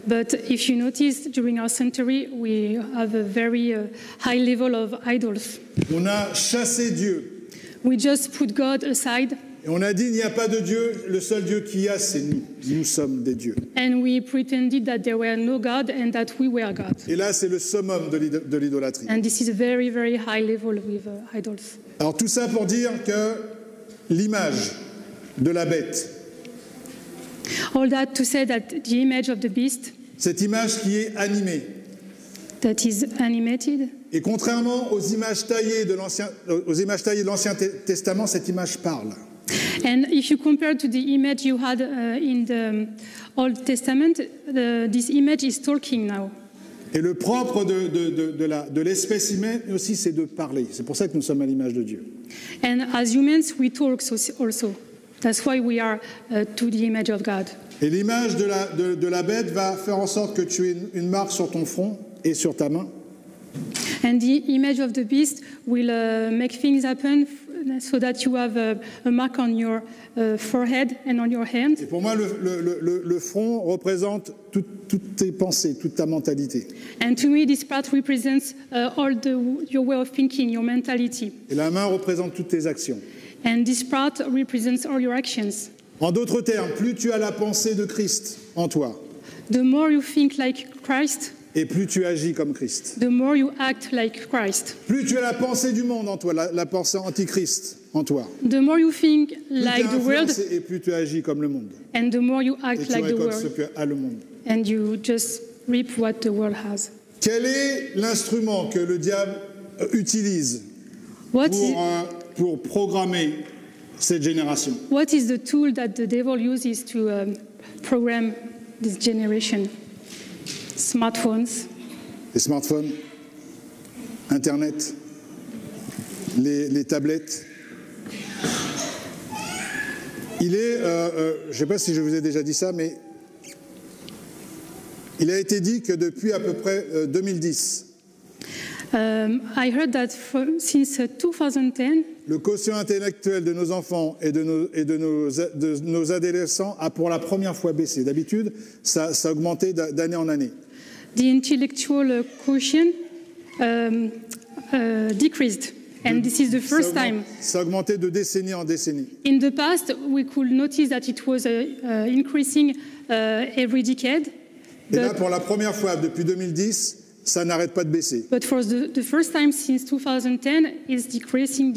But if you notice, during our century, we have a very high level of idols. On a chassé Dieu. We just put God aside Et on a dit, il n'y a pas de Dieu, le seul Dieu qu'il y a, c'est nous. Nous sommes des dieux. and we pretended that there were no God and that we were God. Et là, c'est le summum de l'idolâtrie. And this is a very, very high level with idols. Alors tout ça pour dire que l'image de la bête, All that to say that the image of the beast cette image qui est animée, that is animated, et contrairement aux images taillées de l'Ancien Testament, cette image parle. and if you compare to the image you had in the Old Testament, this image is talking now. Et le propre de l'espèce humaine aussi, c'est de parler. C'est pour ça que nous sommes à l'image de Dieu. And as humans, we talk also. That's why we are to the image of God. Et l'image de la bête va faire en sorte que tu aies une marque sur ton front et sur ta main. And the image of the beast will make things happen so that you have a mark on your forehead and on your hand. Et pour moi, le front représente toutes tes pensées, toute ta mentalité. And to me, this part represents your way of thinking, your mentality. Et la main représente toutes tes actions. And this part represents all your actions. En d'autres termes, plus tu as la pensée de Christ en toi, The more you think like Christ, et plus tu agis comme Christ. the more you act like Christ. Plus tu as la pensée du monde en toi, la pensée antichrist en toi, The more you think plus like tu es the world, influencé et plus tu agis comme le monde. and the more you Et act tu like the récoltes ce world, que a le monde. and you just reap what the world has. Quel est l'instrument que le diable utilise What is, pour programmer cette génération? What is the tool that the devil uses to program this generation? Smartphones. Les smartphones, Internet, les tablettes. Il est, je ne sais pas si je vous ai déjà dit ça, mais il a été dit que depuis à peu près 2010, I heard that since 2010, le quotient intellectuel de nos enfants et de nos adolescents a pour la première fois baissé. D'habitude, ça augmentait d'année en année. the intellectual quotient decreased. And this is the first time. Ça augmentait de décennie en décennie. In the past, we could notice that it was increasing every decade. Et là, pour la première fois depuis 2010, ça n'arrête pas de baisser. But for the first time since 2010, it's decreasing.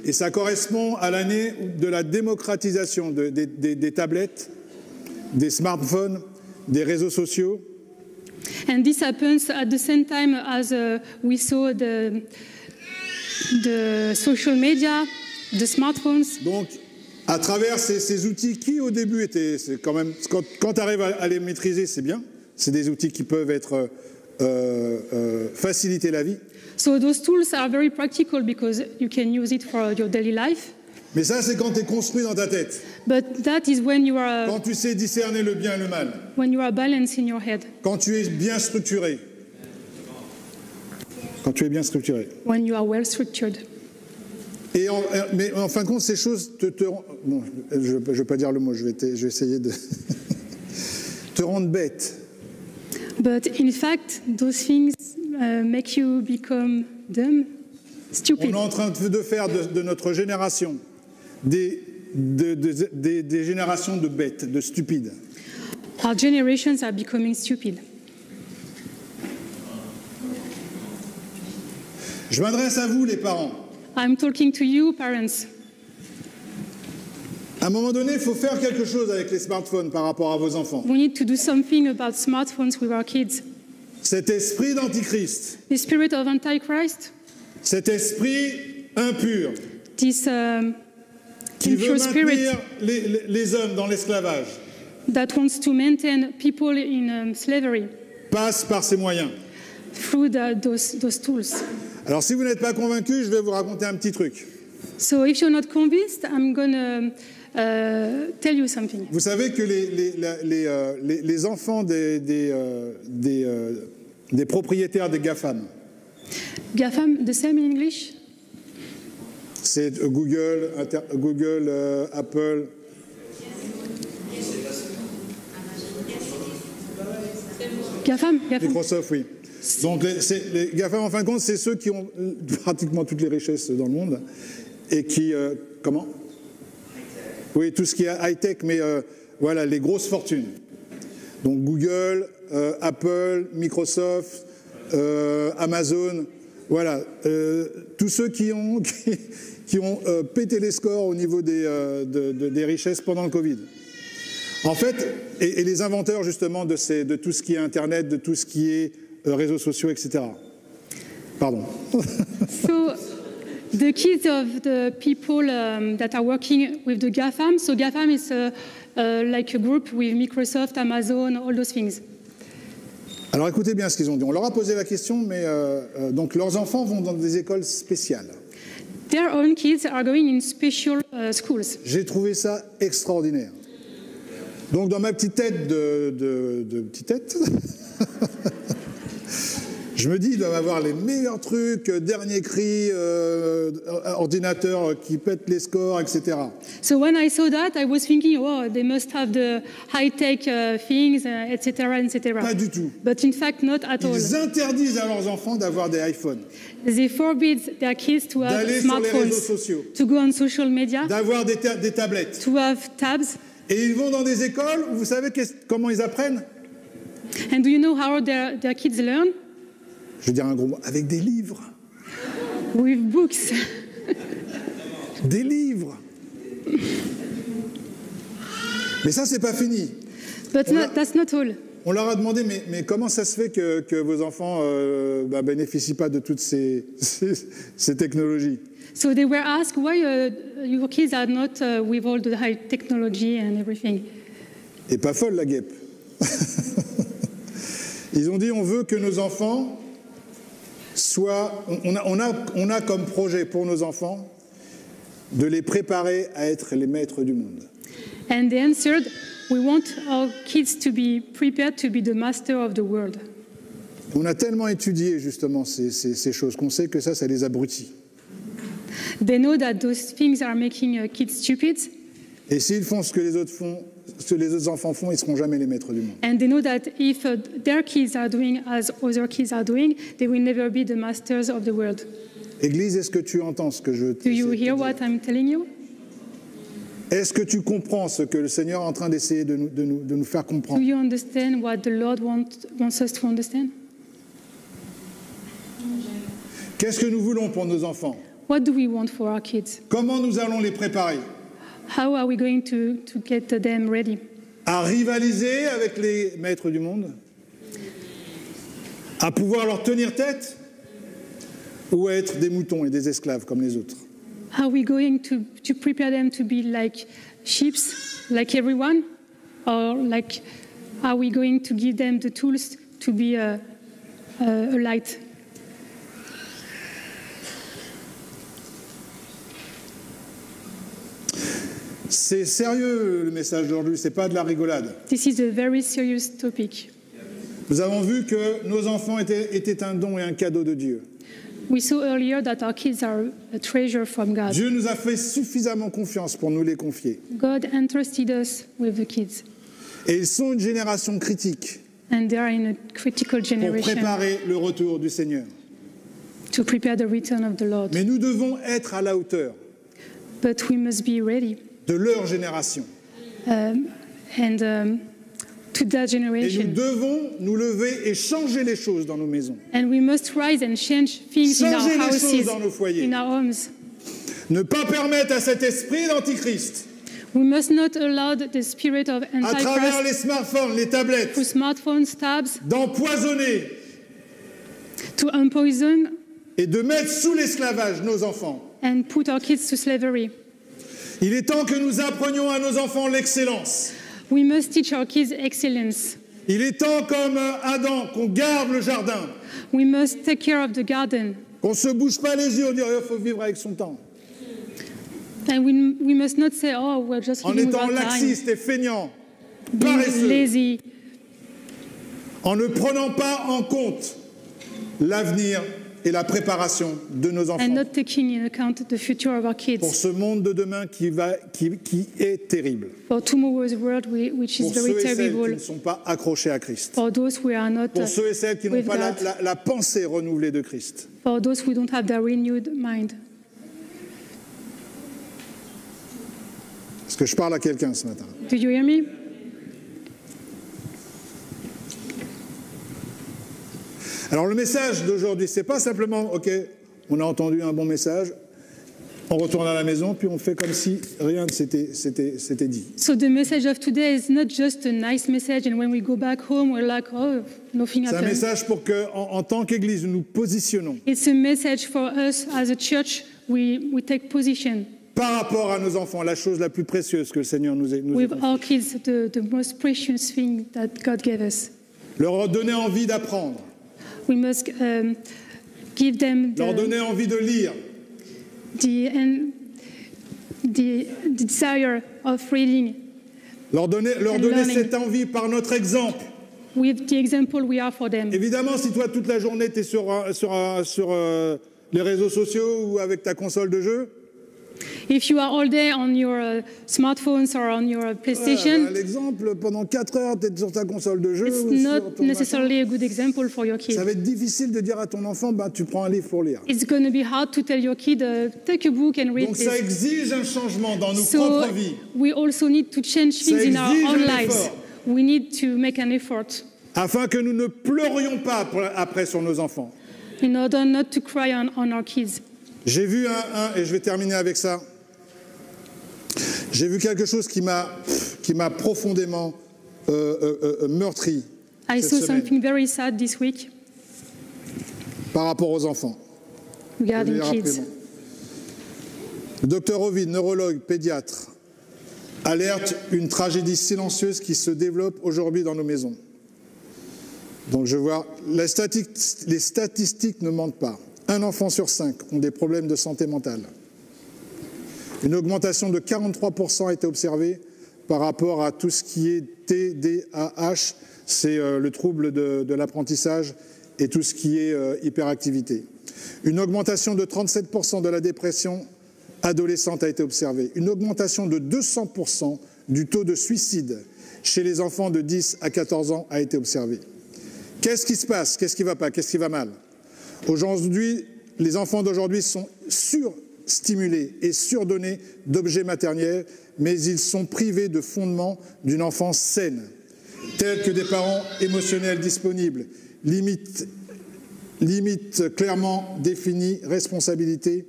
Et ça correspond à l'année de la démocratisation des tablettes, des smartphones, des réseaux sociaux. And this happens at the same time as we saw the social media, the smartphones. Donc, à travers ces outils qui, au début, étaient quand même, quand tu arrives à les maîtriser, c'est bien. C'est des outils qui peuvent être faciliter la vie. So those tools are very practical because you can use it for your daily life. Mais ça, c'est quand tu es construit dans ta tête. But that is when you are Quand tu sais discerner le bien et le mal. balanced in your head. Quand tu es bien structuré. Quand tu es bien structuré. When you are well structured. Mais en fin de compte, ces choses bon, je ne vais pas dire le mot, je vais essayer de te rendre bête. But in fact, those things make you become dumb, stupid. On est en train de faire de notre génération des générations de bêtes, de stupides. Our generations are becoming stupid. Je m'adresse à vous, les parents. I'm talking to you, parents. À un moment donné, il faut faire quelque chose avec les smartphones par rapport à vos enfants. We need to do something about smartphones with our kids. Cet esprit d'antichrist, The spirit of Antichrist, cet esprit impur, this qui veut impure spirit maintenir les hommes dans l'esclavage, that wants to maintain people in slavery passe par ces moyens. through those tools. Alors, si vous n'êtes pas convaincu, je vais vous raconter un petit truc. So if you're not convinced, I'm going to tell you something. Vous savez que les enfants des propriétaires des GAFAM, GAFAM, the same in English? c'est Google, Apple. GAFAM? Microsoft, oui. Donc les GAFAM, en fin de compte, c'est ceux qui ont pratiquement toutes les richesses dans le monde et qui... comment? Oui, tout ce qui est high-tech, mais voilà, les grosses fortunes. Donc Google, Apple, Microsoft, Amazon, voilà, tous ceux qui ont pété les scores au niveau des richesses pendant le Covid. En fait, et les inventeurs justement de tout ce qui est Internet, de tout ce qui est réseaux sociaux, etc. Pardon. So the kids of the people that are working with the GAFAM, so GAFAM is like a group with Microsoft, Amazon, all those things. Alors écoutez bien ce qu'ils ont dit. On leur a posé la question, mais donc leurs enfants vont dans des écoles spéciales. Their own kids are going in special schools. J'ai trouvé ça extraordinaire. Donc dans ma petite tête de petite tête, je me dis, ils doivent avoir les meilleurs trucs, dernier cri, ordinateur qui pète les scores, etc. So when I saw that, I was thinking, oh, they must have the high-tech things, etc., etc. Pas du tout. But in fact, not at all. Ils interdisent à leurs enfants d'avoir des iPhones, They forbid their kids to have d'aller sur les réseaux smartphones, sociaux, to go on social media, d'avoir des tablettes. to have tabs. Et ils vont dans des écoles où vous savez comment ils apprennent? And do you know how their kids learn? Je veux dire un gros mot, avec des livres. With books. Des livres. Mais ça, c'est pas fini. But that's not all. on leur a demandé, mais comment ça se fait que vos enfants bénéficient pas de toutes ces technologies? So they were asked why your kids are not with all the high technology and everything. Et pas folle la guêpe. Ils ont dit, on veut que nos enfants soient... On a comme projet pour nos enfants de les préparer à être les maîtres du monde. And they answered, we want our kids to be prepared to be the master of the world. On a tellement étudié justement ces choses qu'on sait que ça les abrutit. They know that those things are making kids stupid. Et s'ils font ce que les autres enfants font, ils ne seront jamais les maîtres du monde. And they know that if their kids are doing as other kids are doing, they will never be the masters of the world. Église, est-ce que tu entends ce que je te dis? Do you hear what I'm telling you? Est-ce que tu comprends ce que le Seigneur est en train d'essayer de nous faire comprendre? Do you understand what the Lord wants us to understand? Qu'est-ce que nous voulons pour nos enfants? What do we want for our kids? Comment nous allons les préparer? How are we going to get them ready? À rivaliser avec les maîtres du monde? À pouvoir leur tenir tête? Ou à être des moutons et des esclaves comme les autres? Are we going to prepare them to be like sheep, like everyone? Or like, are we going to give them the tools to be a light? C'est sérieux le message d'aujourd'hui, c'est pas de la rigolade. This is a very serious topic. Nous avons vu que nos enfants étaient un don et un cadeau de Dieu. We saw earlier that our kids are a treasure from God. Dieu nous a fait suffisamment confiance pour nous les confier. God entrusted us with the kids. Et ils sont une génération critique And they are in a critical pour generation préparer le retour du Seigneur. to prepare the return of the Lord. Mais nous devons être à la hauteur But we must be ready. de leur génération. To that Et nous generation. devons nous lever et changer les choses dans nos maisons. And we must rise and change things in our Changer les choses houses, dans nos foyers. in our homes. Ne pas permettre à cet esprit d'antichrist, We must not allow the spirit of à travers Antichrist les smartphones, les tablettes, through smartphones, tabs, d'empoisonner to empoison et de mettre sous l'esclavage nos enfants. and put our kids to slavery. Il est temps que nous apprenions à nos enfants l'excellence. We must teach our kids excellence. Il est temps, comme Adam, qu'on garde le jardin, We must take care of the garden. qu'on ne se bouge pas les yeux, on dit il faut vivre avec son temps. And we must not say, oh, we're just En living étant without time, laxiste et feignant, being paresseux, lazy, en ne prenant pas en compte l'avenir et la préparation de nos enfants and not taking in account the future of our pour kids. ce monde de demain qui est terrible. For tomorrow's world, which is Pour very ceux et celles qui terrible. ne sont pas accrochés à Christ. For those who are not, Pour ceux et celles qui n'ont with pas God. la pensée renouvelée de Christ. For those who don't have the renewed mind. Est-ce que je parle à quelqu'un ce matin? Do you hear me? Alors le message d'aujourd'hui, c'est pas simplement, ok, on a entendu un bon message, on retourne à la maison, puis on fait comme si rien ne s'était dit. So the message of today is not just a nice message, and when we go back home, we're like, oh, nothing C'est un happened. message pour que, en tant qu'Église, nous nous positionnons It's a message for us as a church. We take position par rapport à nos enfants, la chose la plus précieuse que le Seigneur nous ait with confiée. our kids, the most precious thing that God gave us. Leur donner envie d'apprendre, We must give them leur donner envie de lire, the desire of reading leur donner learning. cette envie par notre exemple. with the example we are for them. Évidemment, si toi, toute la journée, tu es sur les réseaux sociaux ou avec ta console de jeu, If you are all day on your smartphones or on your PlayStation, l'exemple, pendant 4 heures, tu es sur ta console de jeu. it's ou sur not ton necessarily a good example for your machin. kid. Ça va être difficile de dire à ton enfant, bah, tu prends un livre pour lire. It's going to be hard to tell your kid, take a book and read Donc ça this. exige un changement dans nos So propres vies, we also need to change things in our exige own un lives. effort. We need to make an effort afin que nous ne pleurions pas après sur nos enfants. in order not to cry on our kids. J'ai vu et je vais terminer avec ça, j'ai vu quelque chose qui m'a profondément meurtri. I cette saw semaine something very sad this week par rapport aux enfants. Je vais regarding lire kids. rapidement. Le docteur Ovid, neurologue, pédiatre, alerte une tragédie silencieuse qui se développe aujourd'hui dans nos maisons. Donc je vois, les statistiques ne mentent pas. 1 enfant sur 5 ont des problèmes de santé mentale. Une augmentation de 43% a été observée par rapport à tout ce qui est TDAH, c'est le trouble de l'apprentissage et tout ce qui est hyperactivité. Une augmentation de 37% de la dépression adolescente a été observée. Une augmentation de 200% du taux de suicide chez les enfants de 10 à 14 ans a été observée. Qu'est-ce qui se passe? Qu'est-ce qui ne va pas? Qu'est-ce qui va mal? Aujourd'hui, les enfants d'aujourd'hui sont surstimulés et surdonnés d'objets matériels, mais ils sont privés de fondements d'une enfance saine, tels que des parents émotionnels disponibles, limites clairement définies, responsabilité,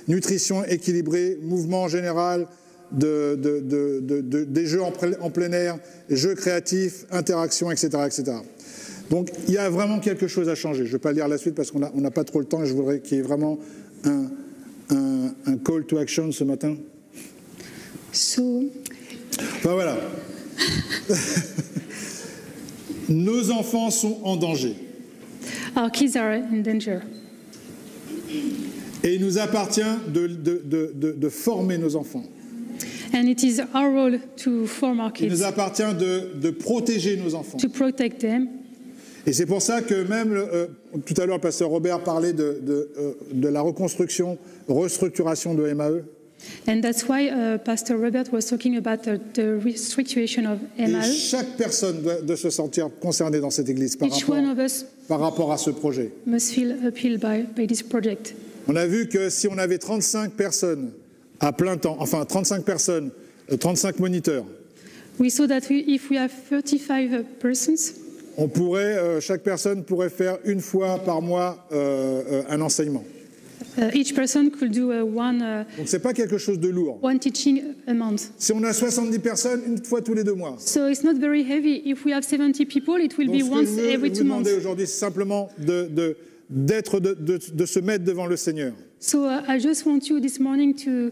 nutrition équilibrée, mouvement général, des jeux en plein air, jeux créatifs, interactions, etc., etc. Donc il y a vraiment quelque chose à changer. Je ne vais pas lire la suite parce qu'on n'a pas trop le temps et je voudrais qu'il y ait vraiment un call to action ce matin. So, Enfin voilà. Nos enfants sont en danger. our kids are in danger. Et il nous appartient de former nos enfants. And it is our role to form our Il nous kids, appartient de protéger nos enfants. to protect them. Et c'est pour ça que même, tout à l'heure, le pasteur Robert parlait de la restructuration de MAE. And that's why Pastor Robert was talking about the restructuration of Et MAE. chaque personne doit se sentir concernée dans cette église Each one of us par rapport à ce projet. must feel appealed by this project. On a vu que si on avait 35 personnes à plein temps, enfin 35 personnes, 35 moniteurs, We saw that if we have 35 persons, on pourrait, chaque personne pourrait faire une fois par mois un enseignement. each person could do one Donc c'est pas quelque chose de lourd. teaching a month. Si on a 70 personnes, une fois tous les 2 mois. So it's not very heavy. If we have 70 people, it will Donc be ce que once je veux every vous 2 months. demander aujourd'hui, c'est simplement de se mettre devant le Seigneur So I just want you this morning to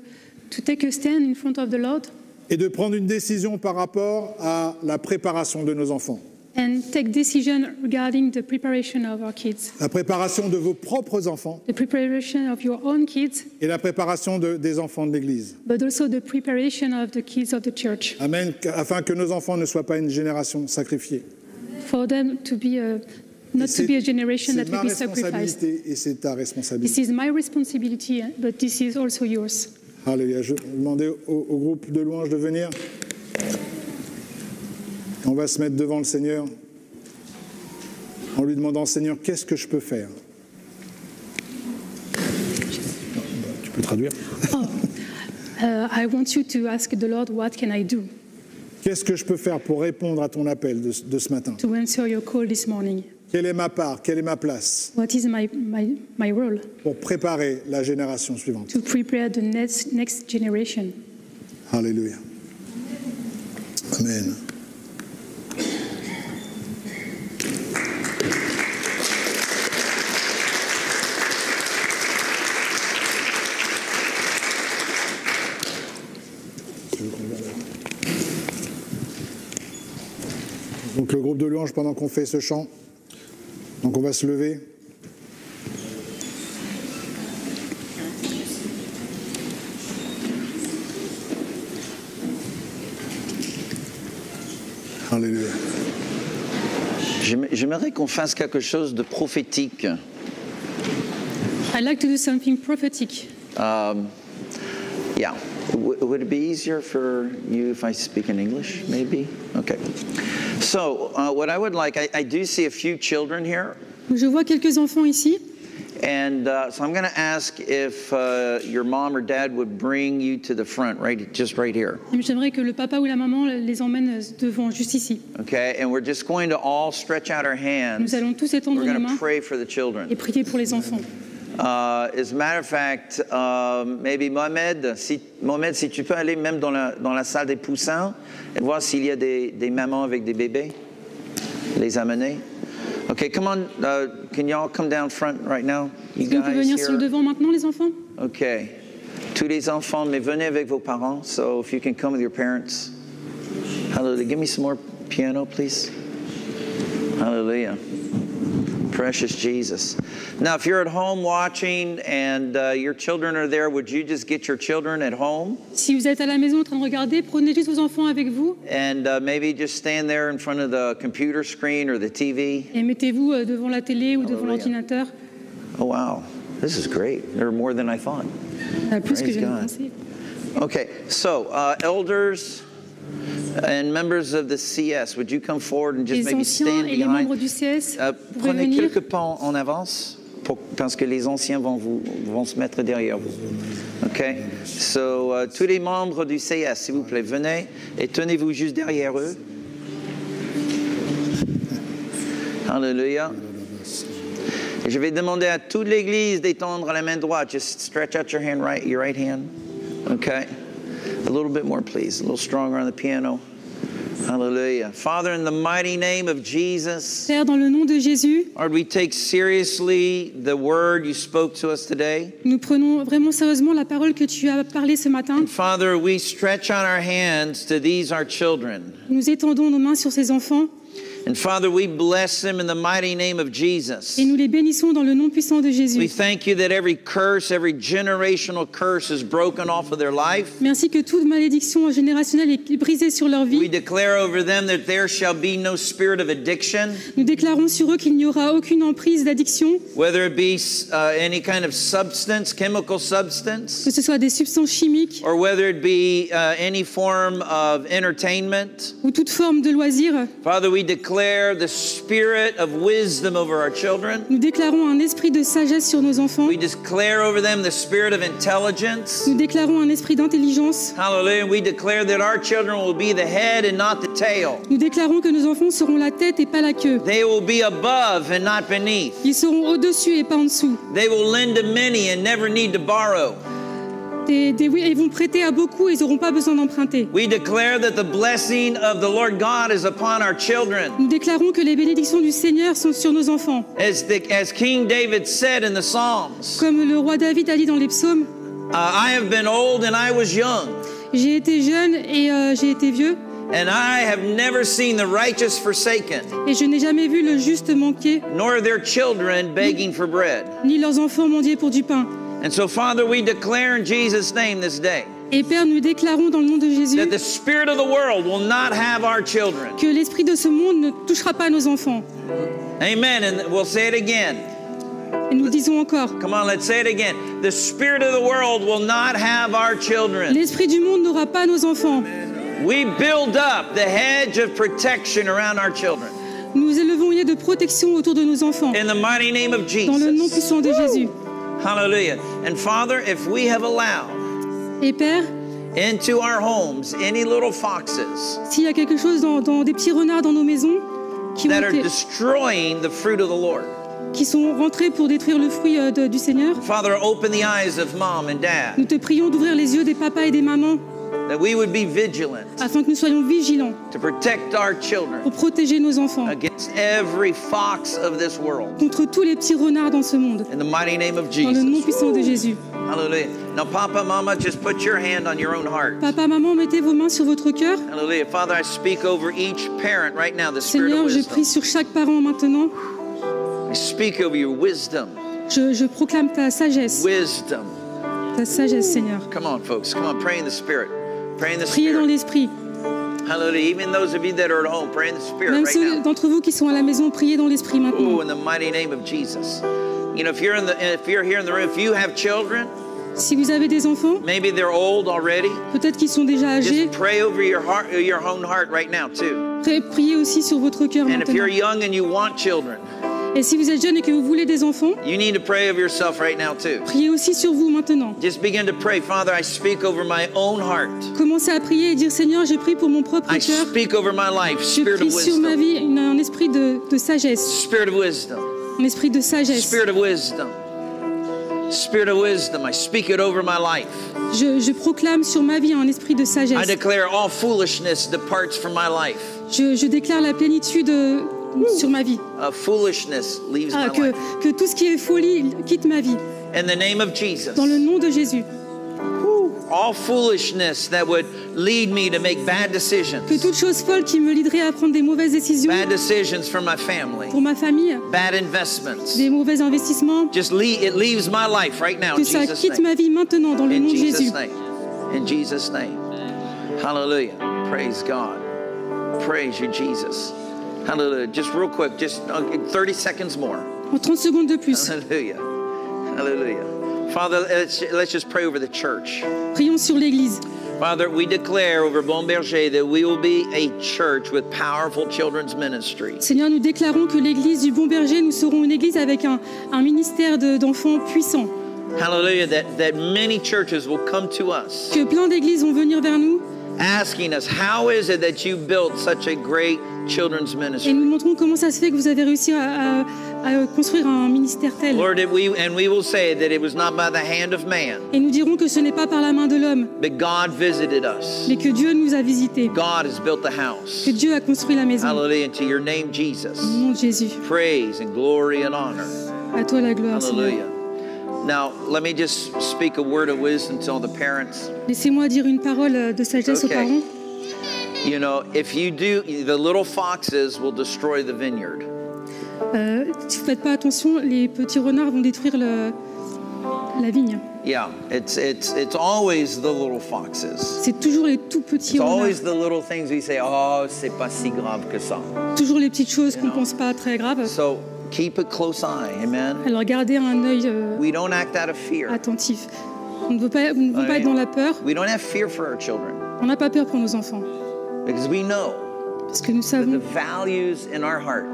take a stand in front of the Lord et de prendre une décision par rapport à la préparation de nos enfants. and take decision regarding the preparation of our kids, La préparation de vos propres enfants the preparation of your own kids, et la préparation des enfants de l'Église. but also the preparation of the kids of the church, Amen. Afin que nos enfants ne soient pas une génération sacrifiée. for them to be not to be a generation that C'est will ma be sacrificed. responsabilité et c'est ta This responsabilité. is my responsibility, but this is also yours. Alléluia. Je vais demander au groupe de louanges de venir. On va se mettre devant le Seigneur en lui demandant, Seigneur, qu'est-ce que je peux faire? Tu peux traduire? I want you to ask the Lord, what can I do Qu'est-ce que je peux faire pour répondre à ton appel de ce matin? to answer your call this morning? Quelle est ma part? Quelle est ma place What is my role pour préparer la génération suivante? to prepare the next generation? Alléluia. Amen. Donc le groupe de louanges, pendant qu'on fait ce chant, donc on va se lever. Alléluia. J'aimerais qu'on fasse quelque chose de prophétique. I'd like to do something prophetic. Yeah. Would it be easier for you if I speak in English, maybe? Okay. So, what I would like, I do see a few children here. Je vois quelques enfants ici. And so I'm going to ask if your mom or dad would bring you to the front, just right here. J'aimerais que le papa ou la maman les emmène devant, juste ici. Okay, and we're just going to all stretch out our hands. Nous allons tous étendre We're nos going to mains pray for the children. et prier pour les enfants. As a matter of fact, maybe Mohamed, si tu peux aller même dans la salle des poussins et voir s'il y a des mamans avec des bébés. les amener? Okay, come on. Can y'all come down front right now? You Est-ce qu'on peut guys venir sur le here? devant maintenant, les enfants? Okay. Tous les enfants, mais venez avec vos parents. So if you can come with your parents. Hallelujah. Give me some more piano, please. Hallelujah. Precious Jesus. Now, if you're at home watching and your children are there, would you just get your children at home? Si vous êtes à la maison en train de regarder, prenez juste vos enfants avec vous And maybe just stand there in front of the computer screen or the TV. et mettez-vous devant la télé ou devant Hallelujah. l'ordinateur. Oh, wow. This is great. There are more than I thought. Plus que Praise je ne God. pensais. Okay, so elders and members of the CS, would you come forward and just Les maybe anciens stand et les membres behind? du CS, vous pouvez Prenez venir. quelques pas en avance parce que les anciens vont se mettre derrière vous. OK? So, tous les membres du CS, s'il vous plaît, venez et tenez-vous juste derrière eux. Hallelujah. Et je vais demander à toute l'Église d'étendre la main droite. Just stretch out your right hand. Okay? A little bit more, please. A little stronger on the piano. Hallelujah. Father, in the mighty name of Jesus, Père, dans le nom de Jésus, Lord, we take seriously the word you spoke to us today. nous prenons vraiment sérieusement la parole que tu as parlé ce matin. And Father, we stretch out our hands to these, our children. Nous étendons nos mains sur ces enfants And Father, we bless them in the mighty name of Jesus. et nous les bénissons dans le nom puissant de We Jésus. thank you that every curse, every generational curse is broken off of their life. Merci que toute malédiction générationnelle est brisée sur leur We vie. declare over them that there shall be no spirit of addiction, Nous déclarons sur eux qu'il n'y aura aucune emprise d'addiction, whether it be any kind of substance, chemical substance, que ce soit des substances chimiques or whether it be any form of entertainment. ou toute forme de loisir. Father, we declare the spirit of wisdom over our children. Nous déclarons un esprit de sagesse sur nos enfants. We declare over them the spirit of intelligence. Nous déclarons un esprit d'intelligence. Hallelujah. We declare that our children will be the head and not the tail. Nous déclarons que nos enfants seront la tête et pas la queue. They will be above and not beneath. Ils seront au-dessus et pas en dessous. They will lend to many and never need to borrow. Oui, ils vont prêter à beaucoup et ils n'auront pas besoin d'emprunter. We declare that the blessing of the Lord God is upon our children. Nous déclarons que les bénédictions du Seigneur sont sur nos enfants. As King David said in the Psalms, Comme le roi David a dit dans les psaumes, I have been old and I was young, j'ai été jeune et j'ai été vieux, and I have never seen the righteous forsaken, et je n'ai jamais vu le juste manquer, nor their children begging for bread. ni leurs enfants mendier pour du pain. And so, Father, we declare in Jesus' name this day Et Père, nous déclarons dans le nom de Jésus that the spirit of the world will not have our children. que l'esprit de ce monde ne touchera pas nos enfants. Amen. And we'll say it again. Et nous disons encore, Come on, let's say it again. The spirit of the world will not have our children. l'esprit du monde n'aura pas nos enfants. We build up the hedge of protection around our children. Nous élevons une haie de protection autour de nos enfants. In the mighty name of Dans le nom Jesus. puissant de Jésus. Hallelujah. And Father, if we have allowed Et Père, into our homes any little foxes s'il y a quelque chose dans des petits renards dans nos maisons that are destroying the fruit of the Lord, qui sont rentrés pour détruire le fruit du Seigneur, Father, open the eyes of mom and dad, nous te prions d'ouvrir les yeux des papas et des mamans that we would be vigilant afin que nous soyons vigilants to protect our children pour protéger nos enfants against every fox of this world. contre tous les petits renards dans ce monde. In the mighty name of Dans le nom Jesus. puissant de Jésus. Hallelujah. Now, Papa, Mama, just put your hand on your own heart. Papa, maman, mettez vos mains sur votre cœur. Hallelujah. Father, I speak over each parent right now, the spirit Seigneur, of je prie wisdom. sur chaque parent maintenant. I speak over your wisdom. Je proclame ta sagesse. Wisdom. Ta sagesse, Seigneur. Come on, folks. Come on, pray in the spirit. Pray in the Priez dans spirit. l'esprit. Hallelujah. Even those of you that are at home, pray in the spirit Même right ceux now. d'entre vous qui sont à la maison, priez dans l'esprit maintenant. Oh, in the mighty name of Jesus. You know, if you're here in the room, if you have children, Si vous avez des enfants, maybe they're old already, peut-être qu'ils sont déjà âgés, just pray over your heart, your own heart right now too. priez aussi sur votre cœur And if you're maintenant. young and you want children, Et si vous êtes jeune et que vous voulez des enfants, you need to pray over yourself right now too. priez aussi sur vous maintenant. Just begin to pray. Father, I speak over my own heart. Commencez à prier et dire Seigneur, je prie pour mon propre I cœur. speak over my life. Je Spirit prie of sur ma wisdom. vie un esprit de sagesse. Spirit of wisdom. Un esprit de sagesse. Spirit of wisdom. Spirit of wisdom. I speak it over my life. Je proclame sur ma vie un esprit de I sagesse. declare all foolishness departs from my life. Je déclare la plénitude sur ma vie. Foolishness leaves my life. Que tout ce qui est folie quitte ma vie. In the name of Jesus. Dans le nom de Jésus. All foolishness that would lead me to make bad decisions. Que toute chose folle qui me leaderait à prendre des mauvaises décisions. Bad decisions for my family. Pour ma famille. Bad investments. Des mauvais investissements. It leaves my life right now. Que ça quitte ma vie maintenant dans le nom de Jésus. In Jesus' name. Hallelujah. Praise God. Praise you, Jesus. Hallelujah. Just real quick, just 30 seconds more. En 30 secondes de plus. Hallelujah. Hallelujah. Father, let's just pray over the church. Prions sur l'Église. Father, we declare over Bon Berger that we will be a church with powerful children's ministry. Seigneur, nous déclarons que l'Église du Bon Berger, nous serons une Église avec un ministère d'enfants puissants. Hallelujah, that many churches will come to us. Que plein d'églises vont venir vers nous. Asking us, how is it that you built such a great children's ministry? Et nous montrons comment ça se fait que vous avez réussi à construire un ministère tel. Lord, we will say that it was not by the hand of man. Et nous dirons que ce n'est pas par la main de l'homme. But God visited us. Mais que Dieu nous a visités. God has built the house. Que Dieu a construit la maison. Hallelujah, to your name, Jesus. Au nom de Jésus. Praise and glory and honor. À toi la gloire, Hallelujah. Seigneur. Now, let me just speak a word of wisdom to all the parents. Laissez-moi dire une parole de sagesse aux parents. You know, if you do, the little foxes will destroy the vineyard. Si vous ne faites pas attention, les petits renards vont détruire la vigne. Yeah, it's always the little foxes. C'est toujours les tout petits It's renards. always the little things we say, oh, c'est pas si grave que ça. Toujours les petites choses qu'on ne pense pas très graves. So keep a close eye, amen. Alors gardez un œil We don't act out of fear. attentif. On ne veut pas être dans la peur. We don't have fear for our children On n'a pas peur pour nos enfants. because we know Parce que nous that the savons values in our heart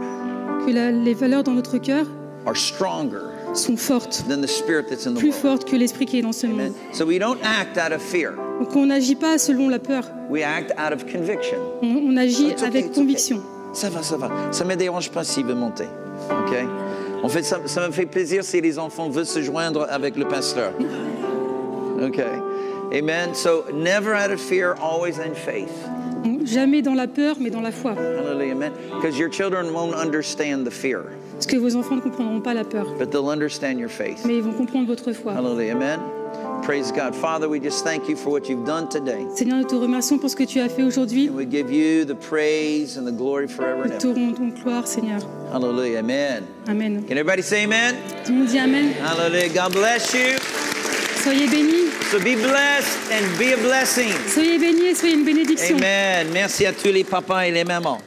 que les valeurs dans notre cœur are stronger sont fortes, than the spirit that's in the plus world. fortes que l'esprit qui est dans ce Amen. monde. So we don't act out of fear. Donc on n'agit pas selon la peur, We act out of conviction. on agit It's okay, avec it's conviction. okay. Ça va, ça va. Ça me dérange pas s'il veut monter. OK? En fait, ça me fait plaisir si les enfants veulent se joindre avec le pasteur. OK? Amen. So never out of fear, always in faith. Jamais dans la peur, mais dans la foi. Hallelujah. Amen. Because your children won't understand the fear, Parce que vos enfants ne comprendront pas la peur, but they'll understand your faith. mais ils vont comprendre votre foi. Hallelujah. Amen. Praise God. Father, we just thank you for what you've done today. Seigneur, nous te remercions pour ce que tu as fait aujourd'hui. And we give you the praise and the glory forever and Nous te ever. rendons gloire, Seigneur. Hallelujah. Amen. Amen. Can everybody say amen? Tout le monde dit Amen. Hallelujah. God bless you. Soyez bénis. So be blessed and be a blessing. Soyez bénis et soyez une bénédiction. Amen. Merci à tous les papas et les mamans.